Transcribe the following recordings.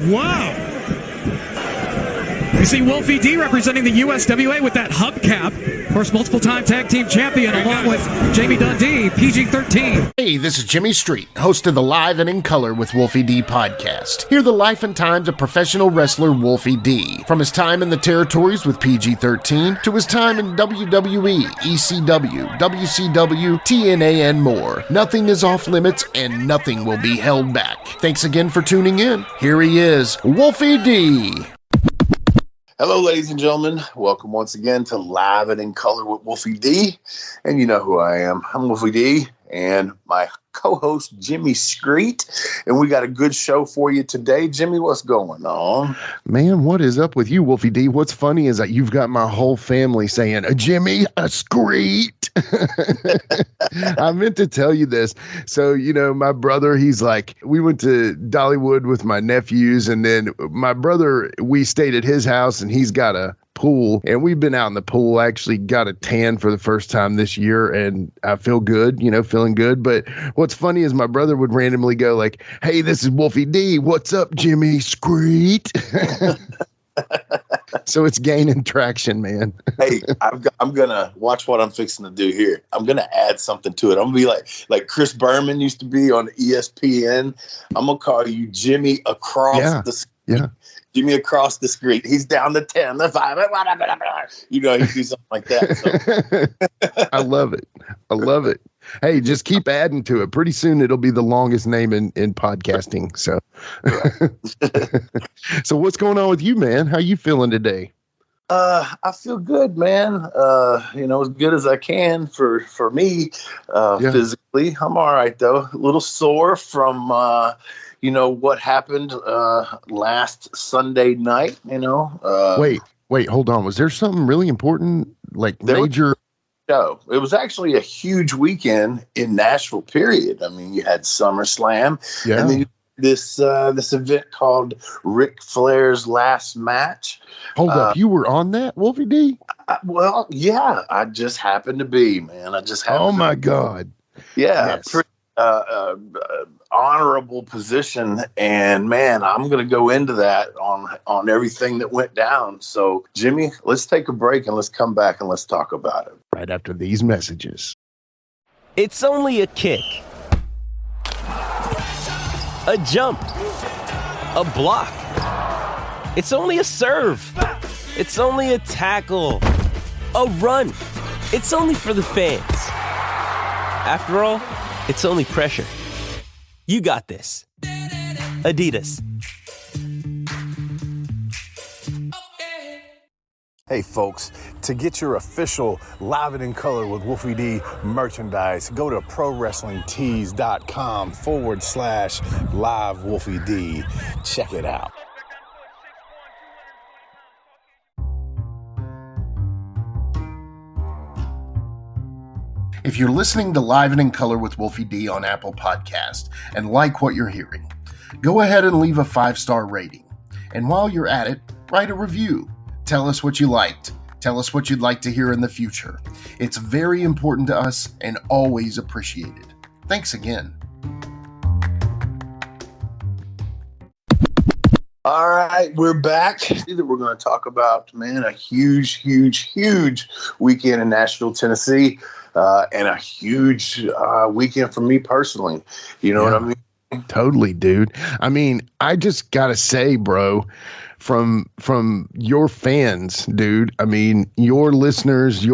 Wow. We see Wolfie D representing the USWA with that hubcap. Of course, multiple-time tag team champion along with Jamie Dundee, PG-13. Hey, this is Jimmy Street, host of the Live and in Color with Wolfie D Podcast. Hear the life and times of professional wrestler Wolfie D. From his time in the territories with PG-13 to his time in WWE, ECW, WCW, TNA, and more. Nothing is off limits and nothing will be held back. Thanks again for tuning in. Here he is, Wolfie D. Hello, ladies and gentlemen. Welcome once again to Live and in Color with Wolfie D. And you know who I am. I'm Wolfie D and my co-host Jimmy Street. And we got a good show for you today. Jimmy, what's going on? Man, what is up with you, Wolfie D? What's funny is that you've got my whole family saying, Jimmy, a Street. I meant to tell you this. So, you know, my brother, he's like, we went to Dollywood with my nephews, and then my brother, we stayed at his house, and he's got a pool, and we've been out in the pool. I actually got a tan for the first time this year, and I feel good, you know, feeling good. But what's funny is my brother would randomly go like, hey, this is Wolfie D. What's up, Jimmy Street? So it's gaining traction, man. Hey, I'm going to watch what I'm fixing to do here. I'm going to add something to it. I'm going to be like Chris Berman used to be on ESPN. I'm going to call you Jimmy across the street. Yeah. Jimmy across the street. He's down the 10, the 5, you know, he'd do something like that. So. I love it. I love it. Hey, just keep adding to it. Pretty soon it'll be the longest name in podcasting. So, so what's going on with you, man? How you feeling today? I feel good, man. You know, as good as I can for me, physically. I'm all right though. A little sore from, you know, what happened last Sunday night, you know. Wait, hold on. Was there something really important, like major? No, it was actually a huge weekend in Nashville, period. I mean, you had SummerSlam, and then this event called Ric Flairs Last Match. Hold up, you were on that, Wolfie D? Well, yeah, I just happened to be, man. Oh, my God. Yeah, yes. Pretty honorable position, and man, I'm going to go into that on everything that went down. So, Jimmy, let's take a break and let's come back and let's talk about it. Right after these messages. It's only a kick, a jump, a block. It's only a serve. It's only a tackle, a run. It's only for the fans. After all, it's only pressure. You got this. Adidas. Hey folks, to get your official Live It in Color with Wolfie D merchandise, go to ProWrestlingTees.com/Live Wolfie D. Check it out. If you're listening to Live and in Color with Wolfie D on Apple Podcast and like what you're hearing, go ahead and leave a 5-star rating. And while you're at it, write a review. Tell us what you liked. Tell us what you'd like to hear in the future. It's very important to us and always appreciated. Thanks again. All right, we're back. We're going to talk about, man, a huge weekend in Nashville, Tennessee, and a huge weekend for me personally. You know what I mean? Totally, dude. I mean, I just got to say, bro, from your fans, dude, I mean, your listeners,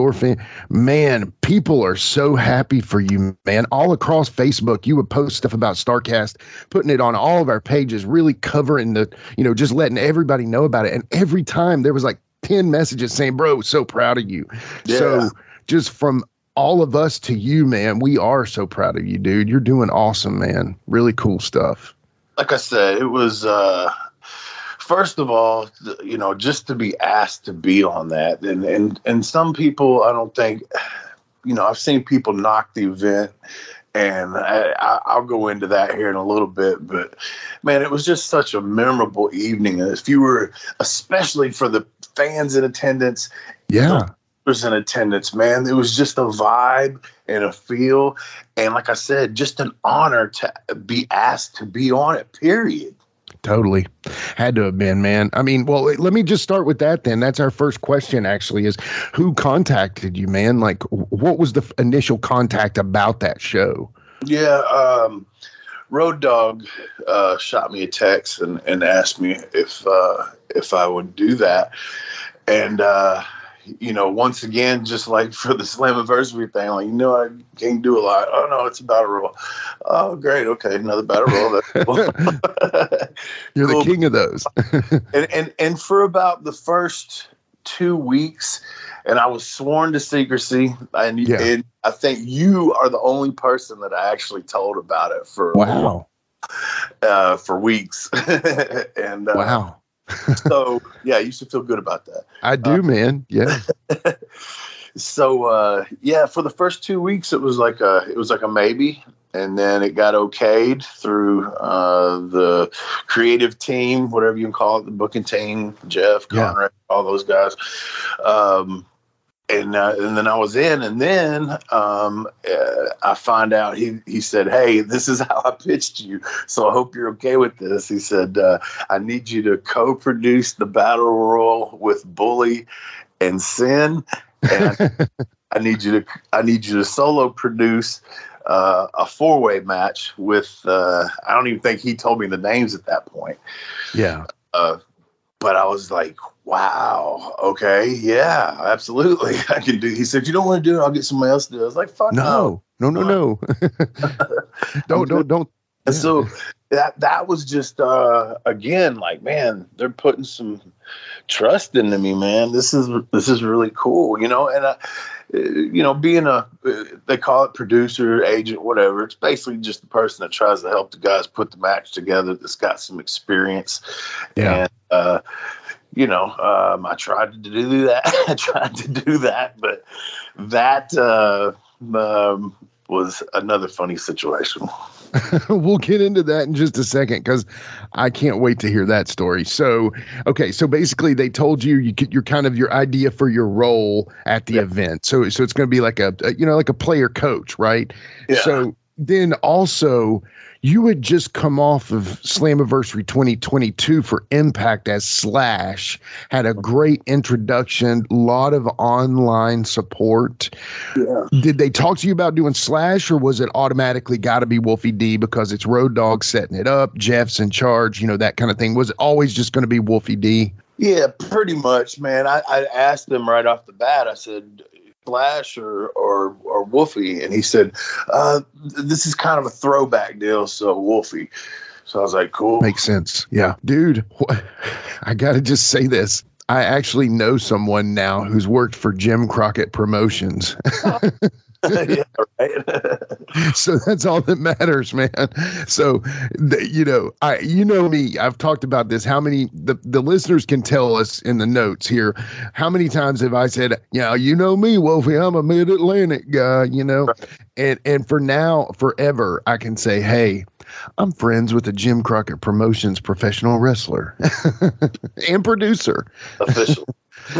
man, people are so happy for you, man. All across Facebook, you would post stuff about StarCast, putting it on all of our pages, really covering the, you know, just letting everybody know about it. And every time there was like 10 messages saying, bro, so proud of you. Yeah. So just from all of us to you, man, we are so proud of you, dude. You're doing awesome, man. Really cool stuff. Like I said, it was, first of all, you know, just to be asked to be on that. And some people, I don't think, you know, I've seen people knock the event, and I'll go into that here in a little bit. But, man, it was just such a memorable evening. And if you were, especially for the fans in attendance, in attendance, man, it was just a vibe and a feel, and like I said, just an honor to be asked to be on it, period. Totally. Had to have been, man. I mean, well, let me just start with that then. That's our first question, actually, is who contacted you, man? Like, what was the initial contact about that show? Yeah, Road Dogg shot me a text and asked me if I would do that. And, once again, just like for the Slammiversary thing, like, I can't do a lot. Oh, no, it's a battle royal. Oh, great. Okay, another battle royal. That's cool. You're cool. the king of those. and for about the first 2 weeks, and I was sworn to secrecy, and I think you are the only person that I actually told about it for for weeks. And wow. So yeah, you should feel good about that. I do, man. Yeah. So for the first 2 weeks, it was like a maybe, and then it got okayed through the creative team, whatever you can call it, the booking team, Jeff, Conrad, all those guys. And then I was in, and then I find out he said, "Hey, this is how I pitched you, so I hope you're okay with this." He said, "I need you to co-produce the Battle Royal with Bully and Sin, and I need you to solo produce a four-way match with." I don't even think he told me the names at that point. Yeah. But I was like, wow, okay, yeah, absolutely, I can do. He said, "You don't want to do it? I'll get somebody else to do it." I was like, "Fuck no." Don't. And yeah. So that was just again, like, man, they're putting some trust into me, man. This is really cool, and being they call it producer, agent, whatever. It's basically just the person that tries to help the guys put the match together that's got some experience. Yeah. And I tried to do that. But that was another funny situation. We'll get into that in just a second, because I can't wait to hear that story. So, okay, so basically they told you're kind of your idea for your role at the event. So it's going to be like a player coach, right? Yeah. So then also you had just come off of Slammiversary 2022 for Impact as Slash, had a great introduction, a lot of online support. Yeah. Did they talk to you about doing Slash, or was it automatically got to be Wolfie D because it's Road Dogg setting it up, Jeff's in charge, that kind of thing? Was it always just going to be Wolfie D? Yeah, pretty much, man. I asked them right off the bat. I said, Flash or Wolfie, and he said, "This is kind of a throwback deal, so Wolfie." So I was like, "Cool, makes sense." Yeah, dude, I gotta just say this. I actually know someone now who's worked for Jim Crockett Promotions. Yeah, right. So that's all that matters, man. So, you know me, I've talked about this. How many, the listeners can tell us in the notes here, how many times have I said, you know me, Wolfie, I'm a mid-Atlantic guy, and for now, forever, I can say, hey, I'm friends with the Jim Crockett Promotions professional wrestler and producer. Official.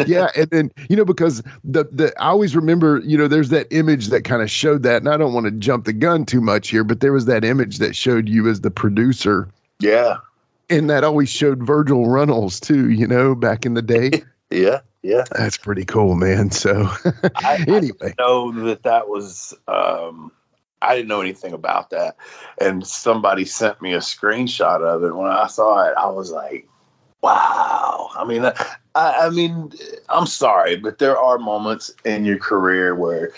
Yeah. And then, because I always remember, there's that image that kind of showed that, and I don't want to jump the gun too much here, but there was that image that showed you as the producer. Yeah. And that always showed Virgil Runnels too, back in the day. Yeah. Yeah. That's pretty cool, man. So anyway. I know that was, I didn't know anything about that. And somebody sent me a screenshot of it. When I saw it, I was like, wow. I mean, I'm sorry, but there are moments in your career where,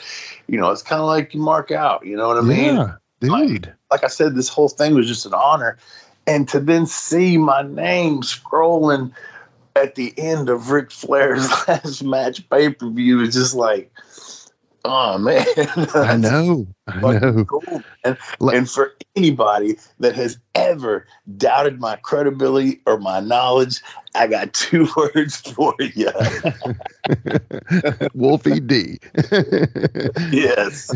it's kind of like you mark out, you know what I mean? Yeah, dude. Like I said, this whole thing was just an honor. And to then see my name scrolling at the end of Ric Flair's Last Match pay-per-view is just like, oh, man. I know. Cool. And for anybody that has ever doubted my credibility or my knowledge, I got two words for you. Wolfie D. Yes.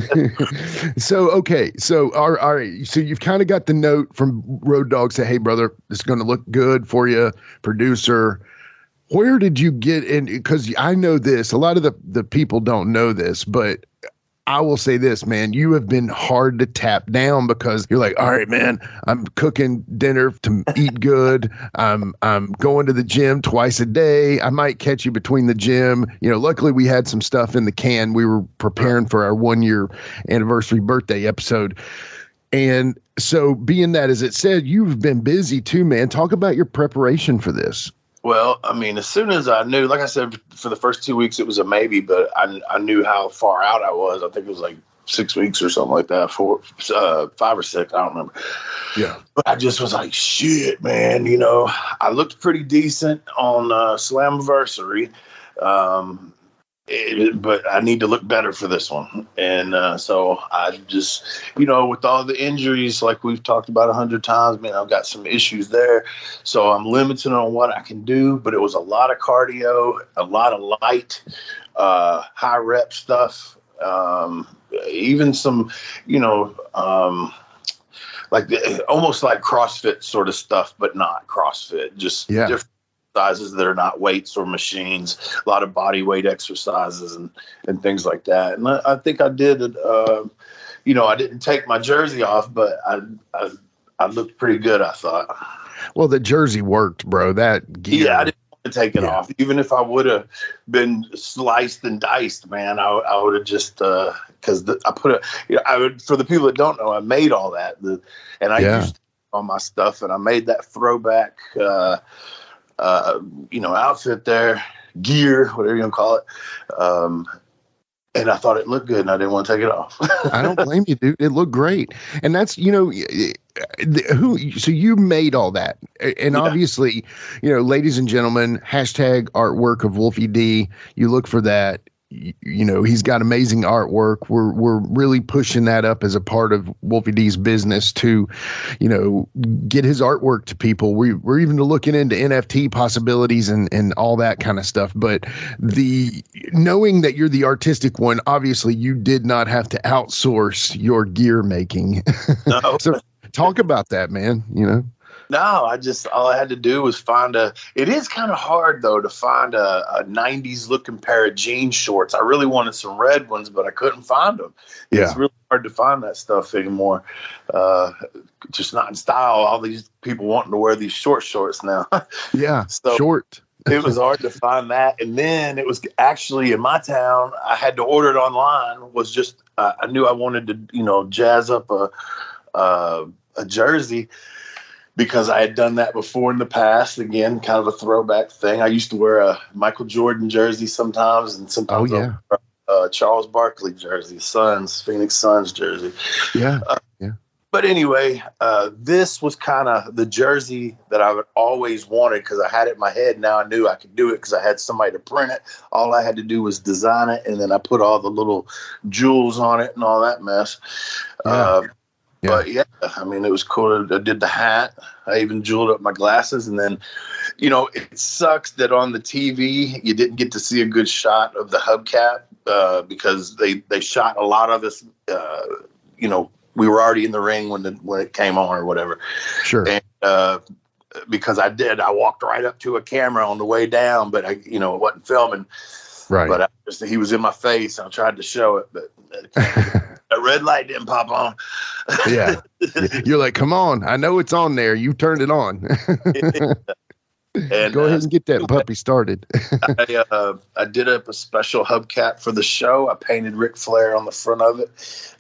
So, okay. So, all right. So you've kind of got the note from Road Dogg say, hey, brother, this is going to look good for you, producer. Where did you get in? Because I know this, a lot of the people don't know this, but I will say this, man, you have been hard to tap down because you're like, all right, man, I'm cooking dinner to eat good. I'm going to the gym twice a day. I might catch you between the gym. Luckily we had some stuff in the can. We were preparing for our 1-year anniversary birthday episode. And so being that, as it said, you've been busy too, man. Talk about your preparation for this. Well, I mean, as soon as I knew, like I said, for the first 2 weeks, it was a maybe, but I knew how far out I was. I think it was like 6 weeks or something like that, 5 or 6. I don't remember. Yeah. But I just was like, shit, man. I looked pretty decent on Slammiversary. But I need to look better for this one. And so I just, with all the injuries, like we've talked about 100 times, man, I've got some issues there. So I'm limited on what I can do, but it was a lot of cardio, a lot of light, high rep stuff, even some, almost like CrossFit sort of stuff, but not CrossFit, just different exercises that are not weights or machines, a lot of body weight exercises and things like that. And I think I did it. I didn't take my jersey off, but I looked pretty good, I thought. Well, the jersey worked, bro. That gear. Yeah, I didn't want to take it off. Even if I would have been sliced and diced, man, I would have just because I put for the people that don't know, I made all that and I used all my stuff, and I made that throwback. Outfit there, gear, whatever you want to call it. And I thought it looked good and I didn't want to take it off. I don't blame you, dude. It looked great. And that's, so you made all that. And obviously, ladies and gentlemen, hashtag artwork of Wolfie D. You look for that. He's got amazing artwork. We're really pushing that up as a part of Wolfie D's business to, get his artwork to people. We're even looking into NFT possibilities and all that kind of stuff. But knowing that you're the artistic one, obviously you did not have to outsource your gear making. No. So talk about that, man. No, all I had to do was it is kind of hard though to find a 90s looking pair of jean shorts. I really wanted some red ones, but I couldn't find them. Yeah. It's really hard to find that stuff anymore. Just not in style. All these people wanting to wear these short shorts now. Yeah. So short. It was hard to find that. And then it was actually in my town, I had to order it online. Was just, I knew I wanted to, jazz up a jersey, because I had done that before in the past. Again, kind of a throwback thing. I used to wear a Michael Jordan jersey sometimes, and sometimes a Charles Barkley jersey, Phoenix Suns jersey. Yeah. But anyway, this was kind of the jersey that I would always wanted because I had it in my head. Now I knew I could do it because I had somebody to print it. All I had to do was design it, and then I put all the little jewels on it and all that mess. But I mean, it was cool. I did the hat. I even jeweled up my glasses. And then, it sucks that on the TV, you didn't get to see a good shot of the hubcap because they shot a lot of us, we were already in the ring when it came on or whatever. Sure. And because I walked right up to a camera on the way down, but it wasn't filming. Right. But he was in my face. I tried to show it, but a red light didn't pop on. Yeah. You're like, come on. I know it's on there. You turned it on. And, go ahead and get that puppy started. I did up a special hubcap for the show. I painted Ric Flair on the front of it.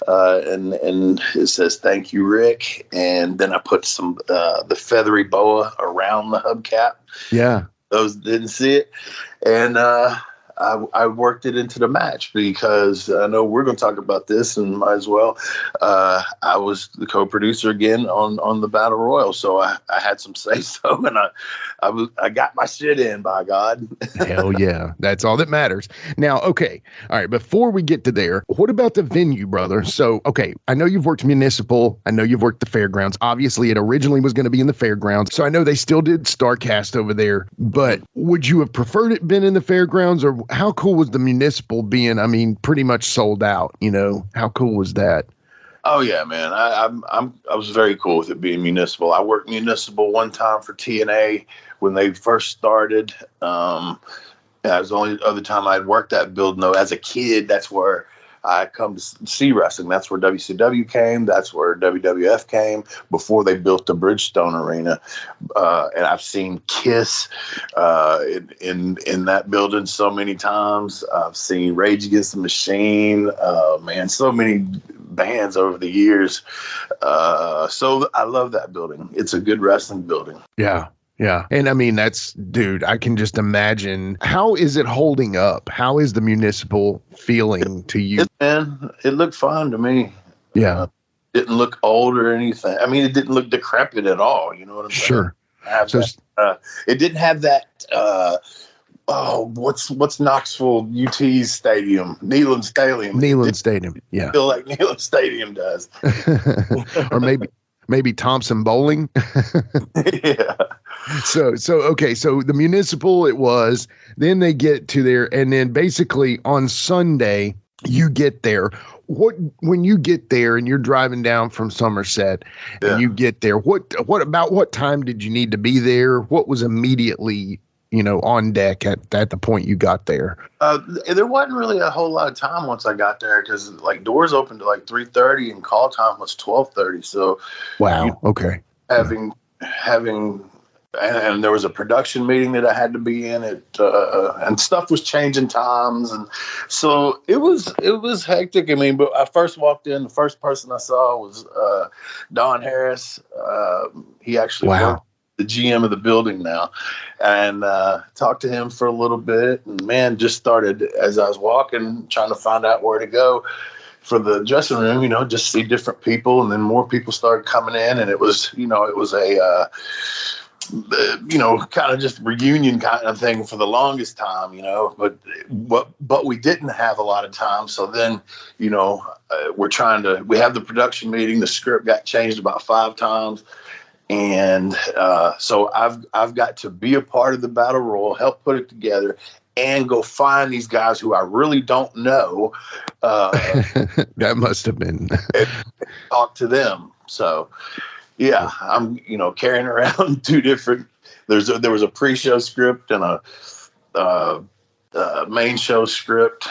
And it says, thank you, Rick. And then I put some the feathery boa around the hubcap. Yeah. Those didn't see it. And I worked it into the match because I know we're going to talk about this and might as well. I was the co-producer again on the Battle Royal, so I had some say-so, and I got my shit in, by God. Hell yeah. That's all that matters. Now, okay. All right. Before we get to there, what about the venue, brother? So, okay, I know you've worked municipal. I know you've worked the fairgrounds. Obviously, it originally was going to be in the fairgrounds, so I know they still did StarCast over there, but would you have preferred it been in the fairgrounds, or how cool was the municipal being, pretty much sold out, how cool was that? Oh yeah, man. I was very cool with it being municipal. I worked municipal one time for TNA when they first started. That was the only other time I'd worked that building though. As a kid, that's where I come to see wrestling. That's where WCW came. That's where WWF came before they built the Bridgestone Arena. And I've seen Kiss in that building so many times. I've seen Rage Against the Machine. Man, so many bands over the years. So I love that building. It's a good wrestling building. Yeah. Yeah. And I mean, dude, I can just imagine. How is it holding up? How is the municipal feeling to you? It looked fine to me. Yeah. Didn't look old or anything. I mean, it didn't look decrepit at all. You know what I'm saying? Sure. It didn't have that, what's Knoxville UT's stadium? Neyland Stadium. Neyland Stadium. Yeah. Feel like Neyland Stadium does. Or maybe Thompson Bowling. Yeah. So okay, so the municipal it was, then they get to there, and then basically on Sunday you get there. When you get there and you're driving down from Somerset and you get there, what time did you need to be there? What was immediately, on deck at the point you got there? There wasn't really a whole lot of time once I got there, because like doors opened to like 3:30 and call time was 12:30. So wow, okay. Having and there was a production meeting that I had to be in and stuff was changing times, and so it was hectic. I mean, but I first walked in, the first person I saw was Don Harris. He actually worked the GM of the building now, and talked to him for a little bit, and man, just started as I was walking, trying to find out where to go for the dressing room, just see different people, and then more people started coming in, and it was a kind of just reunion kind of thing for the longest time, but we didn't have a lot of time. So then, we have the production meeting, the script got changed about 5 times. And so I've got to be a part of the Battle Royal, help put it together, and go find these guys who I really don't know. That must have been. Talk to them. So, yeah, I'm, carrying around 2 different. There was a pre-show script and a main show script.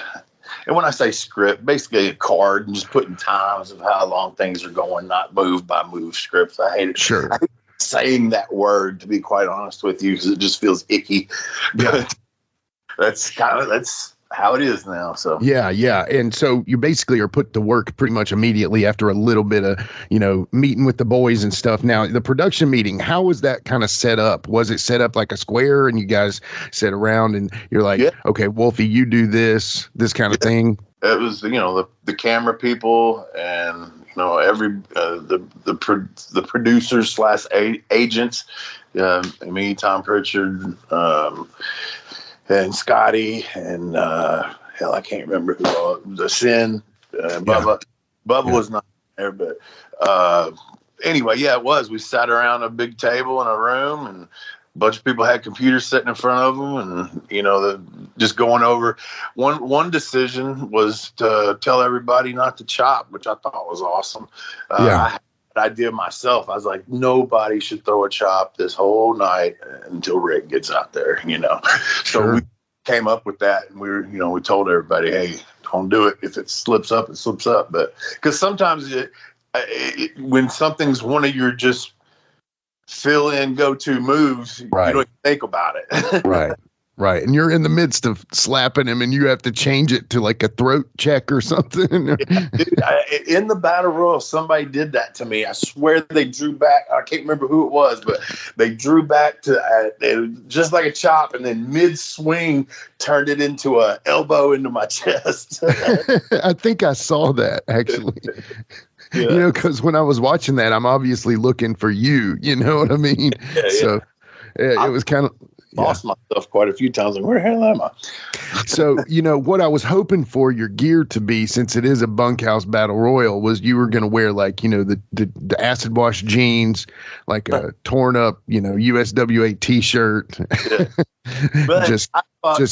And when I say script, basically a card and just putting times of how long things are going, not move by move scripts. I hate it. Sure. I hate saying that word, to be quite honest with you, because it just feels icky. But that's how it is now. So yeah. And so you basically are put to work pretty much immediately after a little bit of, meeting with the boys and stuff. Now, the production meeting, how was that kind of set up? Was it set up like a square and you guys sat around and you're like, okay, Wolfie, you do this kind of thing? It was, the camera people and, the producers / agents, me, Tom Pritchard, and Scotty, and hell, I can't remember who all, the Sin, Bubba. Bubba was not there, but anyway, it was. We sat around a big table in a room, and a bunch of people had computers sitting in front of them, and just going over. One decision was to tell everybody not to chop, which I thought was awesome. I had an idea myself. I was like, nobody should throw a chop this whole night until Rick gets out there, So we came up with that, and we told everybody, hey, don't do it. If it slips up, it slips up. But because sometimes when something's one of your just fill in go-to moves, you don't even think about it. Right. And you're in the midst of slapping him and you have to change it to like a throat check or something. In the Battle Royal, somebody did that to me. I swear they drew back. I can't remember who it was, but they drew back to just like a chop, and then mid-swing turned it into a elbow into my chest. I think I saw that, actually. Because when I was watching that, I'm obviously looking for you. You know what I mean? So it was kind of... Lost myself quite a few times. Like, where the hell am I? So, what I was hoping for your gear to be, since it is a Bunkhouse Battle Royal, was you were going to wear like, the acid wash jeans, like a torn up, USWA t-shirt. But just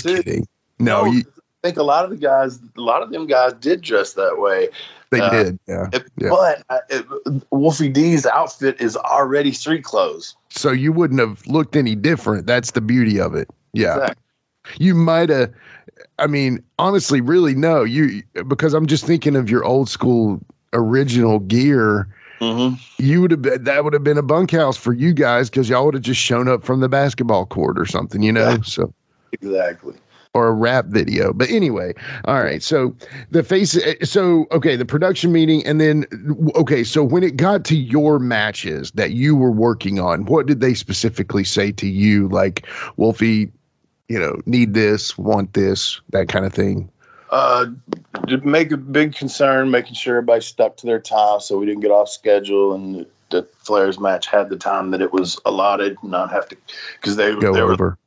kidding. No, I think a lot of them guys did dress that way. They did. Yeah. But Wolfie D's outfit is already street clothes. So you wouldn't have looked any different. That's the beauty of it. Yeah. Exactly. You might have. I mean, honestly, really, no. Because I'm just thinking of your old school original gear. Mm-hmm. That would have been a bunkhouse for you guys because y'all would have just shown up from the basketball court or something, So Exactly. Or a rap video. But anyway, all right. So the production meeting, and then so when it got to your matches that you were working on, what did they specifically say to you? Like, Wolfie, need this, want this, that kind of thing. To make a big concern, making sure everybody stuck to their time so we didn't get off schedule, and the Flairs match had the time that it was allotted, not have to, because they were over.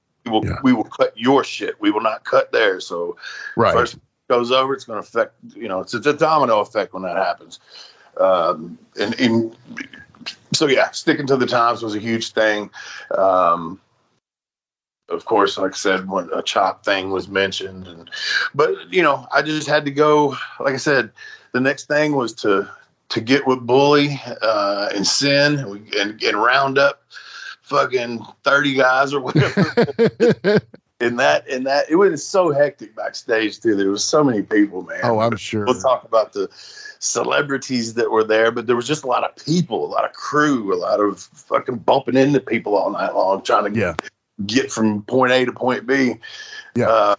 We will cut your shit. We will not cut theirs. So first it goes over, it's going to affect, it's a domino effect when that happens. So sticking to the times was a huge thing. Of course, like I said, when a chop thing was mentioned, but I just had to go. Like I said, the next thing was to get with Bully and Sin and round up fucking 30 guys or whatever. and that it was so hectic backstage too. There was so many people, man. Oh, I'm sure. We'll talk about the celebrities that were there, but there was just a lot of people, a lot of crew, a lot of fucking bumping into people all night long, trying to get from point A to point B. Yeah.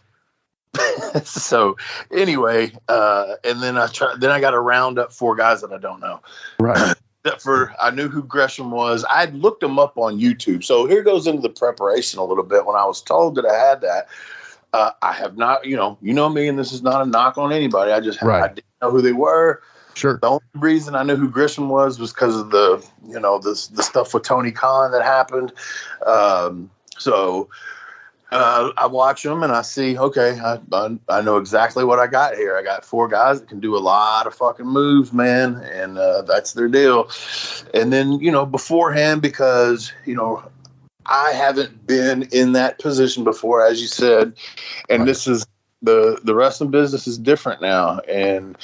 So anyway, and then I got to round up 4 guys that I don't know. Right. I knew who Gresham was. I'd looked him up on YouTube. So here goes into the preparation a little bit. When I was told that I had that, I have not, you know me, and this is not a knock on anybody. I just I didn't know who they were. Sure. The only reason I knew who Gresham was because of the stuff with Tony Khan that happened. So I watch them and I see, okay, I know exactly what I got here. I got 4 guys that can do a lot of fucking moves, man, and that's their deal. And then, beforehand, because, I haven't been in that position before, as you said, and this is the wrestling business is different now. And,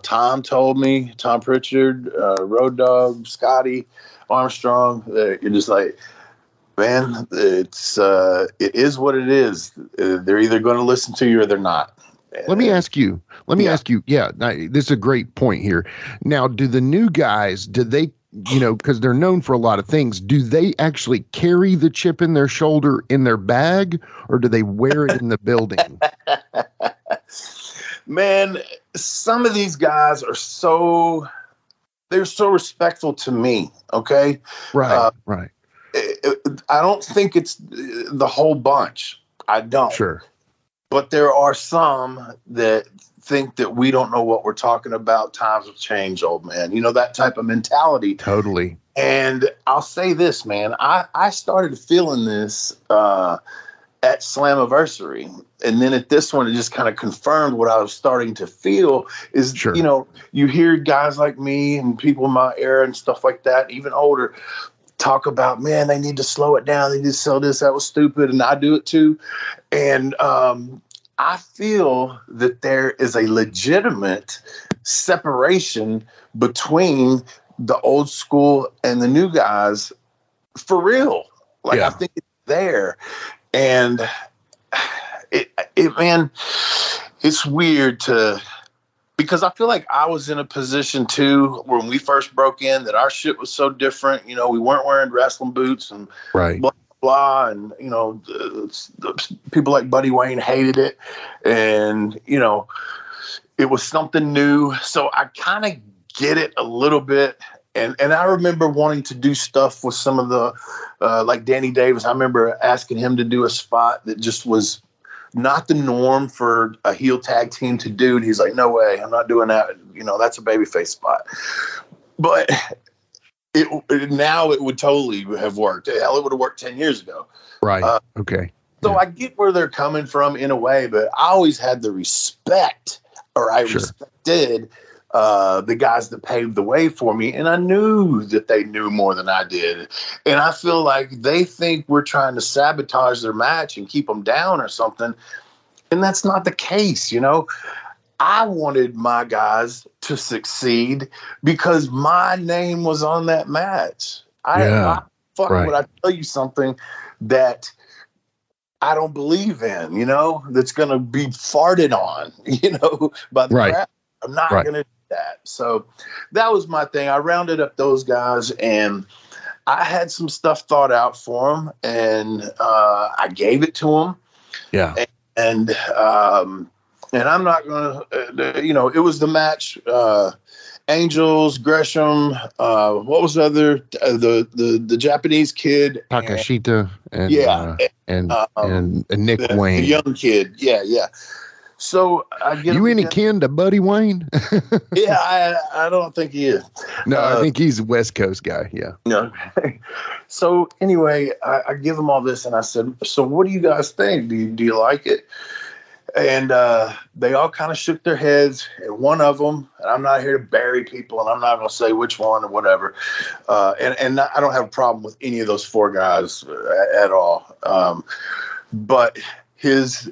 Tom told me, Tom Pritchard, Road Dogg, Scotty Armstrong, you're just like, man, it is what it is. They're either going to listen to you or they're not. Let me ask you. Yeah, this is a great point here. Now, do the new guys, because they're known for a lot of things, do they actually carry the chip in their shoulder in their bag, or do they wear it in the building? Man, some of these guys are they're so respectful to me. Okay. Right. Right. I don't think it's the whole bunch. I don't. Sure. But there are some that think that we don't know what we're talking about. Times have changed, old man. That type of mentality. Totally. And I'll say this, man. I started feeling this at Slammiversary. And then at this one, it just kind of confirmed what I was starting to feel is, sure. You hear guys like me and people in my era and stuff like that, even older, talk about, man, they need to slow it down. They need to sell this. That was stupid. And I do it too. And I feel that there is a legitimate separation between the old school and the new guys for real. Like, I think it's there. And man, it's weird because I feel like I was in a position too when we first broke in that our shit was so different. We weren't wearing wrestling boots and blah, blah. And, people like Buddy Wayne hated it. And, it was something new. So I kind of get it a little bit. And I remember wanting to do stuff with some of the, like Danny Davis. I remember asking him to do a spot that just was not the norm for a heel tag team to do. And he's like, no way, I'm not doing that. That's a babyface spot. But now it would totally have worked. Hell, it would have worked 10 years ago. Right. Okay. So I get where they're coming from in a way, but I always had the respect, or I respected the guys that paved the way for me. And I knew that they knew more than I did. And I feel like they think we're trying to sabotage their match and keep them down or something. And that's not the case. I wanted my guys to succeed because my name was on that match. Would I tell you something that I don't believe in, that's going to be farted on, by the crowd. I'm not going to do that. So that was my thing. I rounded up those guys, and I had some stuff thought out for them, and I gave it to them. Yeah. And I'm not going to, it was the match, Angels, Gresham, what was the other, the Japanese kid, Takashita, and Nick Wayne, the young kid. Yeah. So I get you any kin to Buddy Wayne? Yeah, I don't think he is. No, I think he's a West Coast guy. Yeah. No. So anyway, I give them all this, and I said, "So what do you guys think? Do you like it?" And they all kind of shook their heads. And one of them, and I'm not here to bury people, and I'm not going to say which one or whatever. And I don't have a problem with any of those four guys at all. But his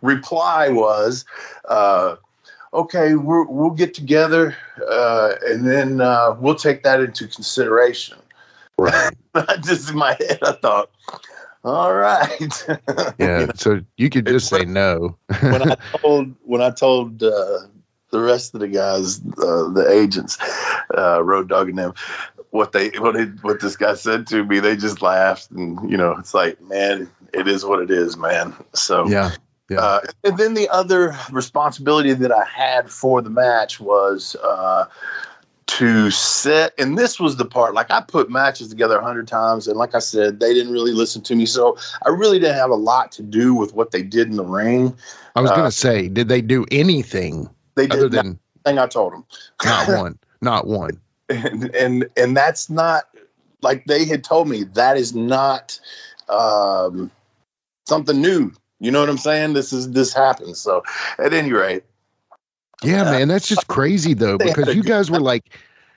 reply was, okay, we'll get together, and then we'll take that into consideration. Right. Just in my head, I thought, all right. Yeah. So you could just say no. when I told the rest of the guys, the agents, Road Dogg and them, what this guy said to me, they just laughed, and it's like, man, it is what it is, man. So yeah. And then the other responsibility that I had for the match was to set, and this was the part, like I put matches together 100 times, and like I said, they didn't really listen to me, so I really didn't have a lot to do with what they did in the ring. I was going to say, did they do anything? They did other than nothing I told them. Not one. And that's not, like they had told me, that is not something new. You know what I'm saying? This happens. So at any rate. Yeah, man, that's just crazy though, because you guys were like,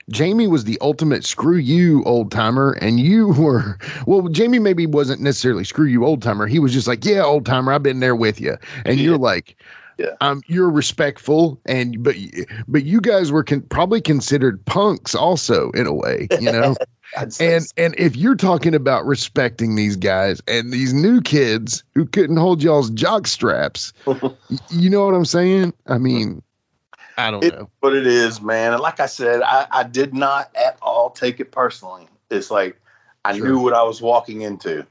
Jamie was the ultimate screw you old timer, and you were, well, Jamie maybe wasn't necessarily screw you old timer. He was just like, yeah, old timer, I've been there with you. And you're like, you're respectful, but you guys were probably considered punks also in a way, and if you're talking about respecting these guys and these new kids who couldn't hold y'all's jock straps, you know what I'm saying? I mean, I don't know. But it is, man. And like I said, I did not at all take it personally. It's like I knew what I was walking into.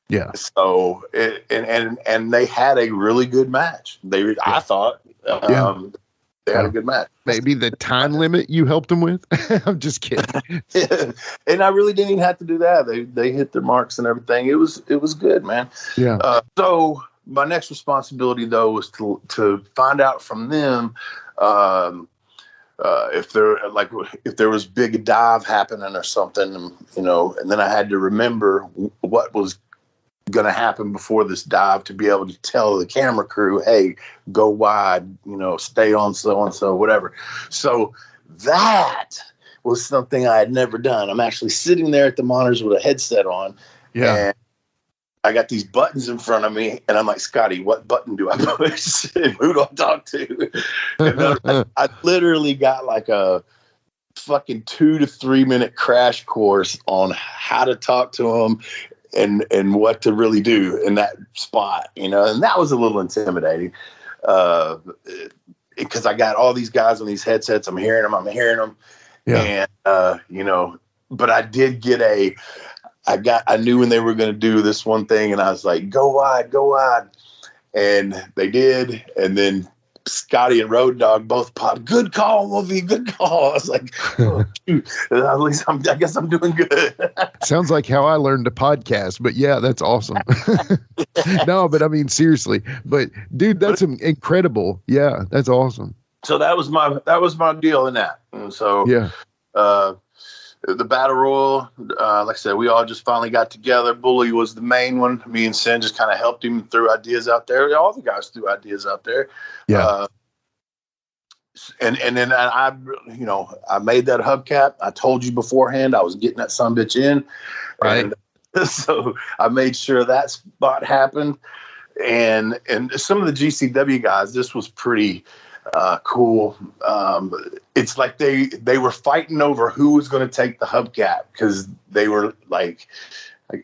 Yeah. So and they had a really good match. I thought they had a good match. Maybe the time limit you helped them with. I'm just kidding. And I really didn't even have to do that. They hit their marks and everything. It was good, man. Yeah. So my next responsibility though was to find out from them if there was big dive happening or something, and then I had to remember what was going to happen before this dive to be able to tell the camera crew, hey, go wide, stay on so-and-so, whatever. So that was something I had never done. I'm actually sitting there at the monitors with a headset on. Yeah. And I got these buttons in front of me, and I'm like, Scotty, what button do I push? And who do I talk to? And I literally got like a fucking 2 to 3 minute crash course on how to talk to them and what to really do in that spot, and that was a little intimidating because I got all these guys on these headsets. I'm hearing them. Yeah. And, but I did get I knew when they were going to do this one thing, and I was like, go wide. And they did. And then Scotty and Road Dogg both popped. Good call, Wolfie. Good call. I was like, oh, shoot. At least I guess I'm doing good. Sounds like how I learned to podcast, but yeah, that's awesome. No, but I mean, seriously, but dude, that's incredible. Yeah, that's awesome. So that was my deal in that. And so, yeah, the Battle Royal, like I said, we all just finally got together. Bully was the main one. Me and Sin just kind of helped him through ideas out there. All the guys threw ideas out there. Yeah. And then I made that hubcap. I told you beforehand I was getting that sumbitch in. Right. And so I made sure that spot happened. And some of the GCW guys, this was pretty cool. It's like they were fighting over who was going to take the hubcap because they were like,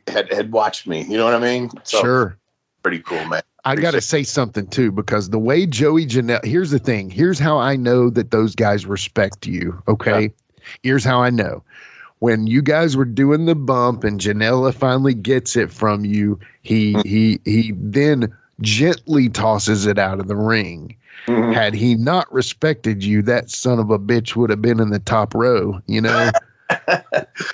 had watched me. You know what I mean? So, sure. Pretty cool, man. I got to say something too, because the way Joey Janela, here's the thing. Here's how I know that those guys respect you. Okay. Yeah. Here's how I know. When you guys were doing the bump and Janela finally gets it from you, he then gently tosses it out of the ring. Mm-hmm. Had he not respected you, that son of a bitch would have been in the top row, you know?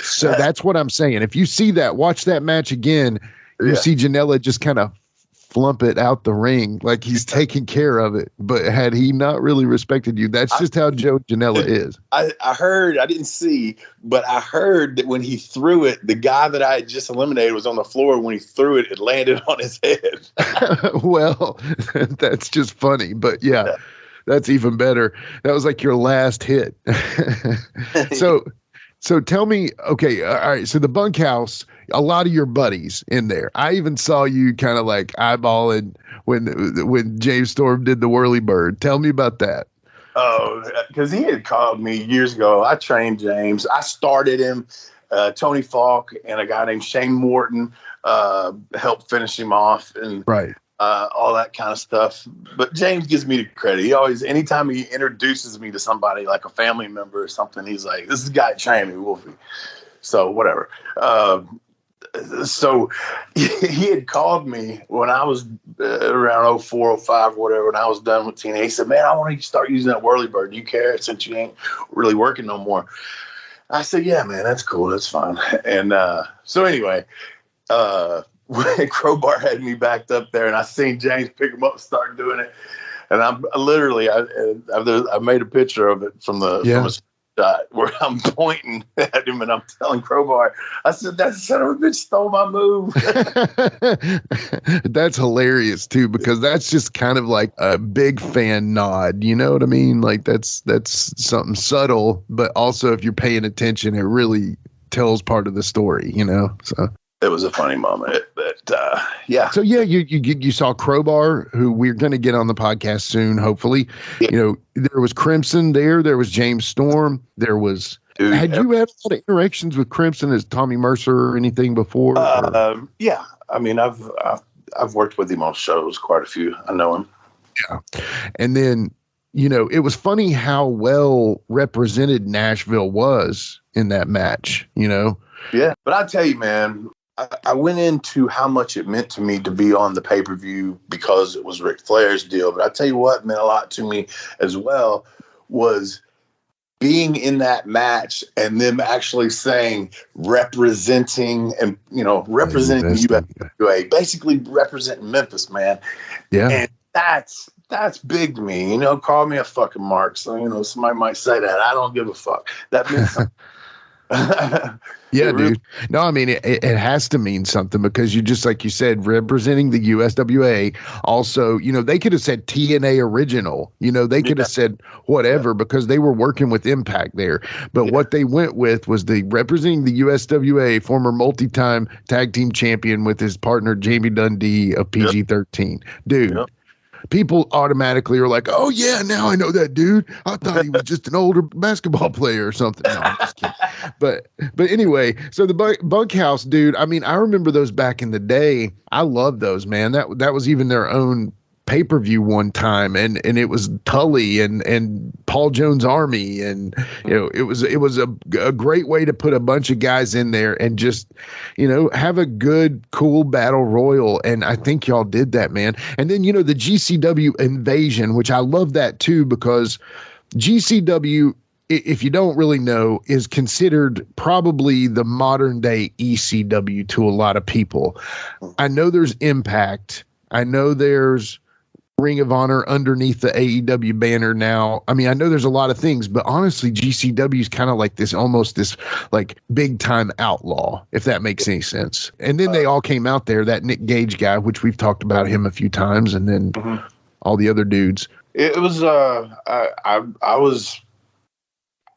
So that's what I'm saying. If you see that, watch that match again, you see Janela just kind of flump it out the ring like he's taking care of it. But had he not really respected you, that's just how Joe Janela is. I heard, I didn't see, but I heard that when he threw it, the guy that I had just eliminated was on the floor. When he threw it, it landed on his head. Well, that's just funny. But yeah, that's even better. That was like your last hit. So tell me, okay, all right, so the Bunkhouse, a lot of your buddies in there. I even saw you kind of like eyeballing when James Storm did the whirly bird. Tell me about that. Oh, because he had called me years ago. I trained James. I started him. Tony Falk and a guy named Shane Morton helped finish him off. And right. All that kind of stuff. But James gives me the credit. He always, anytime he introduces me to somebody like a family member or something, he's like, this is the guy that trained me, Wolfie. So whatever. So he had called me when I was around 04, 05, whatever, when I was done with TNA. He said, man, I want to start using that whirly bird. Do you care since you ain't really working no more? I said, yeah, man, that's cool. That's fine. And so anyway, Crowbar had me backed up there, and I seen James pick him up and start doing it. And I'm literally, I made a picture of it from a shot where I'm pointing at him and I'm telling Crowbar, I said, that son of a bitch stole my move. That's hilarious too, because that's just kind of like a big fan nod. You know what I mean? Like that's something subtle, but also if you're paying attention, it really tells part of the story, you know? So. It was a funny moment, but yeah. So yeah, you saw Crowbar, who we're going to get on the podcast soon, hopefully. Yeah. You know, there was Crimson there. There was James Storm. There was. Had you had a lot of interactions with Crimson as Tommy Mercer or anything before? Yeah, I mean, I've worked with him on shows, quite a few. I know him. Yeah, and then you know, it was funny how well represented Nashville was in that match. You know. Yeah, but I tell you, man. I went into how much it meant to me to be on the pay-per-view because it was Ric Flair's deal. But I tell you what meant a lot to me as well was being in that match and them actually saying representing and, you know, representing the USWA, basically representing Memphis, man. Yeah. And that's big to me. You know, call me a fucking mark. So, you know, somebody might say that. I don't give a fuck. That means something. Yeah, dude. No, I mean, it has to mean something because you just, like you said, representing the USWA. Also, you know, they could have said TNA original, you know, they could have said whatever because they were working with Impact there. But what they went with was the representing the USWA, former multi-time tag team champion with his partner, Jamie Dundee of PG-13. Dude. Yep. People automatically are like, oh, yeah, now I know that dude. I thought he was just an older basketball player or something. No, I'm just kidding. But anyway, so the Bunkhouse, dude, I mean, I remember those back in the day. I love those, man. That was even their own pay-per-view one time, and it was Tully and Paul Jones Army, and you know it was a great way to put a bunch of guys in there and just, you know, have a good, cool battle royal. And I think y'all did that, man. And then, you know, the GCW invasion, which I love that too, because GCW, if you don't really know, is considered probably the modern day ECW to a lot of people. I know there's Impact. I know there's Ring of Honor underneath the AEW banner now. I mean, I know there's a lot of things, but honestly, GCW is kind of like this, almost this like big time outlaw, if that makes any sense. And then they all came out there, that Nick Gage guy, which we've talked about him a few times, and then all the other dudes. It was, I was,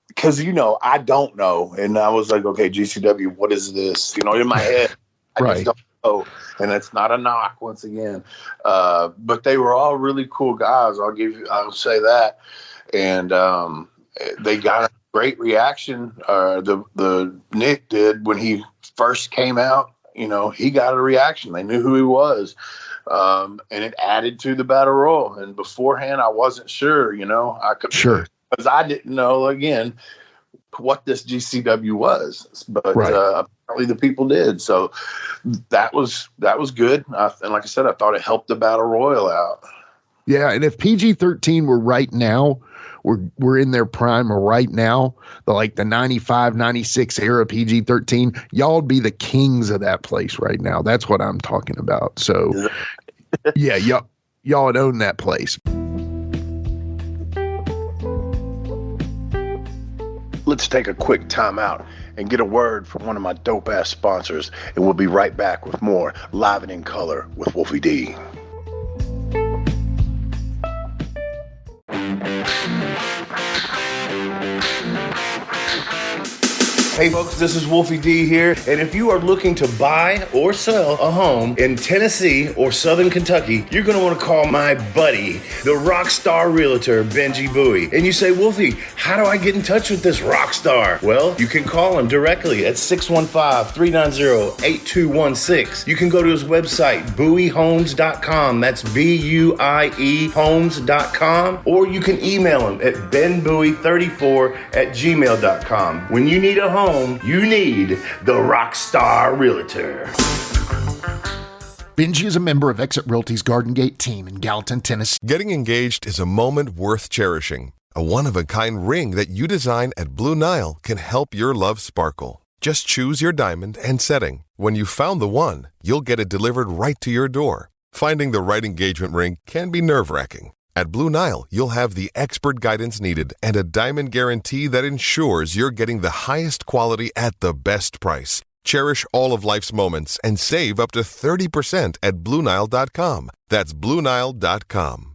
because, you know, I don't know. And I was like, okay, GCW, what is this? You know, in my head, I just don't know. And it's not a knock, once again. But they were all really cool guys. I'll say that. And they got a great reaction. The Nick did when he first came out. he got a reaction. They knew who he was. And it added to the Battle Royal. And beforehand, I wasn't sure, because I didn't know, again, what this GCW was, but apparently the people did. So that was good. And like I said, I thought it helped the Battle Royal out. Yeah, and if PG-13 were right now, we're in their prime right now, the 95, 96 era PG-13, y'all would be the kings of that place right now. That's what I'm talking about. So yeah, y'all would own that place. Let's take a quick time out and get a word from one of my dope-ass sponsors, and we'll be right back with more Live and in Color with Wolfie D. Hey folks, this is Wolfie D here, and if you are looking to buy or sell a home in Tennessee or Southern Kentucky, you're going to want to call my buddy, the rock star realtor, Benji Bowie. And you say, Wolfie, how do I get in touch with this rock star? Well, you can call him directly at 615-390-8216. You can go to his website, bowiehomes.com. That's B-U-I-E homes.com. Or you can email him at benbowie34@gmail.com. When you need a home, you need the Rockstar Realtor. Benji is a member of Exit Realty's Garden Gate team in Gallatin, Tennessee. Getting engaged is a moment worth cherishing. A one-of-a-kind ring that you design at Blue Nile can help your love sparkle. Just choose your diamond and setting. When you've found the one, you'll get it delivered right to your door. Finding the right engagement ring can be nerve-wracking. At Blue Nile, you'll have the expert guidance needed and a diamond guarantee that ensures you're getting the highest quality at the best price. Cherish all of life's moments and save up to 30% at BlueNile.com. That's BlueNile.com.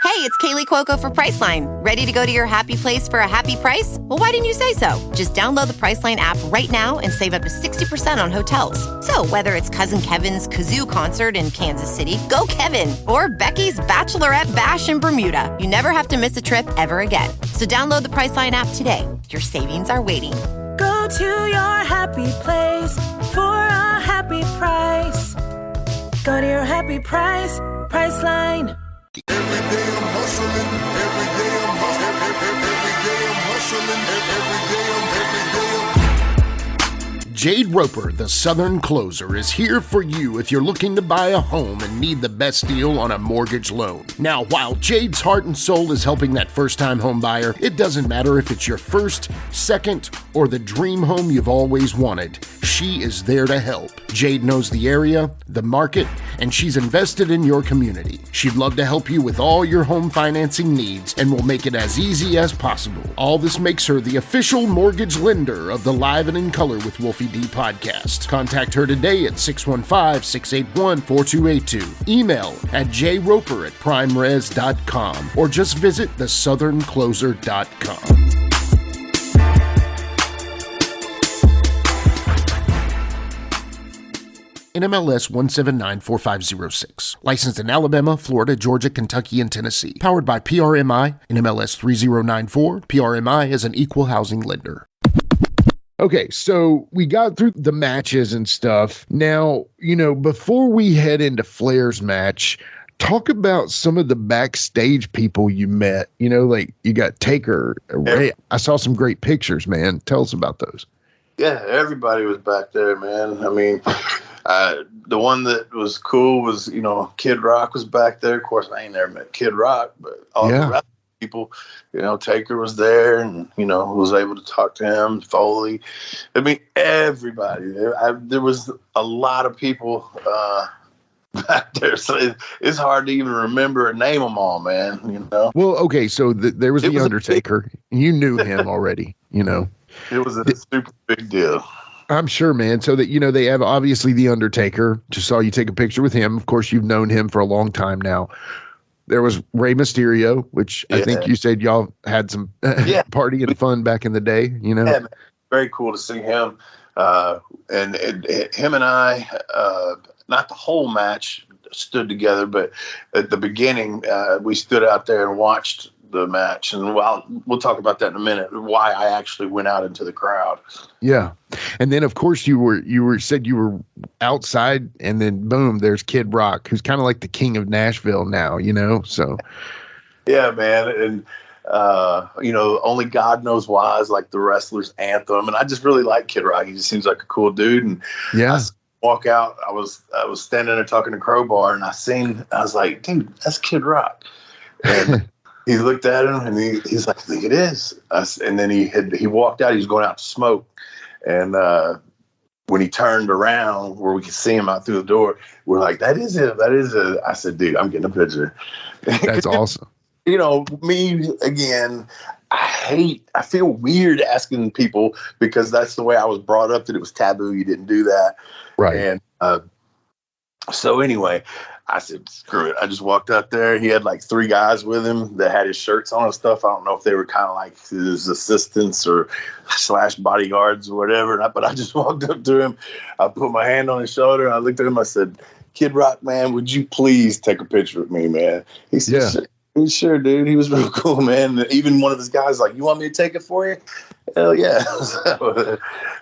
Hey, it's Kaylee Cuoco for Priceline. Ready to go to your happy place for a happy price? Well, why didn't you say so? Just download the Priceline app right now and save up to 60% on hotels. So whether it's Cousin Kevin's Kazoo Concert in Kansas City, go Kevin, or Becky's Bachelorette Bash in Bermuda, you never have to miss a trip ever again. So download the Priceline app today. Your savings are waiting. Go to your happy place for a happy price. Go to your happy price, Priceline. Every day I'm hustling, every day I'm hustling, every day I'm hustling, every day I'm Jade Roper, the Southern Closer, is here for you if you're looking to buy a home and need the best deal on a mortgage loan. Now, while Jade's heart and soul is helping that first-time home buyer, it doesn't matter if it's your first, second, or the dream home you've always wanted. She is there to help. Jade knows the area, the market, and she's invested in your community. She'd love to help you with all your home financing needs and will make it as easy as possible. All this makes her the official mortgage lender of the Live and in Color with Wolfie D Podcast. Contact her today at 615-681-4282. Email at jroper@primeres.com or just visit thesouthern.closer.com. NMLS 1794506. Licensed in Alabama, Florida, Georgia, Kentucky, and Tennessee. Powered by PRMI, NMLS 3094. PRMI is an equal housing lender. Okay, so we got through the matches and stuff. Now, before we head into Flair's match, talk about some of the backstage people you met. Like you got Taker, Ray. I saw some great pictures, man. Tell us about those. Yeah, everybody was back there, man. I mean, the one that was cool was, Kid Rock was back there. Of course, I ain't never met Kid Rock, but all the rest of the people, Taker was there and, was able to talk to him, Foley. I mean, everybody. There was a lot of people back there, so it's hard to even remember and name them all, man, Well, okay, so there was The Undertaker. You knew him already, It was a super big deal. I'm sure, man. So that, they have obviously The Undertaker. Just saw you take a picture with him. Of course, you've known him for a long time now. There was Rey Mysterio, which I think you said y'all had some party and fun back in the day, Yeah, man. Very cool to see him. And him and I, not the whole match stood together, but at the beginning, we stood out there and watched the match, and we'll talk about that in a minute. Why I actually went out into the crowd. Yeah, and then of course you were outside, and then boom, there's Kid Rock, who's kind of like the king of Nashville now, So yeah, man, and only God knows why is like the wrestler's anthem, and I just really like Kid Rock. He just seems like a cool dude, and yeah. Walk out. I was standing there talking to Crowbar, and I was like, dude, that's Kid Rock. And he looked at him, and he's like, I think it is. And then he walked out. He was going out to smoke, and when he turned around where we could see him out through the door, we're like, that is it. That is it. I said, dude, I'm getting a picture. That's awesome. Me again. I feel weird asking people because that's the way I was brought up, that it was taboo. You didn't do that. Right. And so anyway, I said, screw it. I just walked up there. He had like 3 guys with him that had his shirts on and stuff. I don't know if they were kind of like his assistants or / bodyguards or whatever. But I just walked up to him. I put my hand on his shoulder. And I looked at him. I said, Kid Rock, man, would you please take a picture with me, man? He said, yeah. Sure, dude. He was real cool, man. Even one of his guys like, you want me to take it for you? Hell yeah.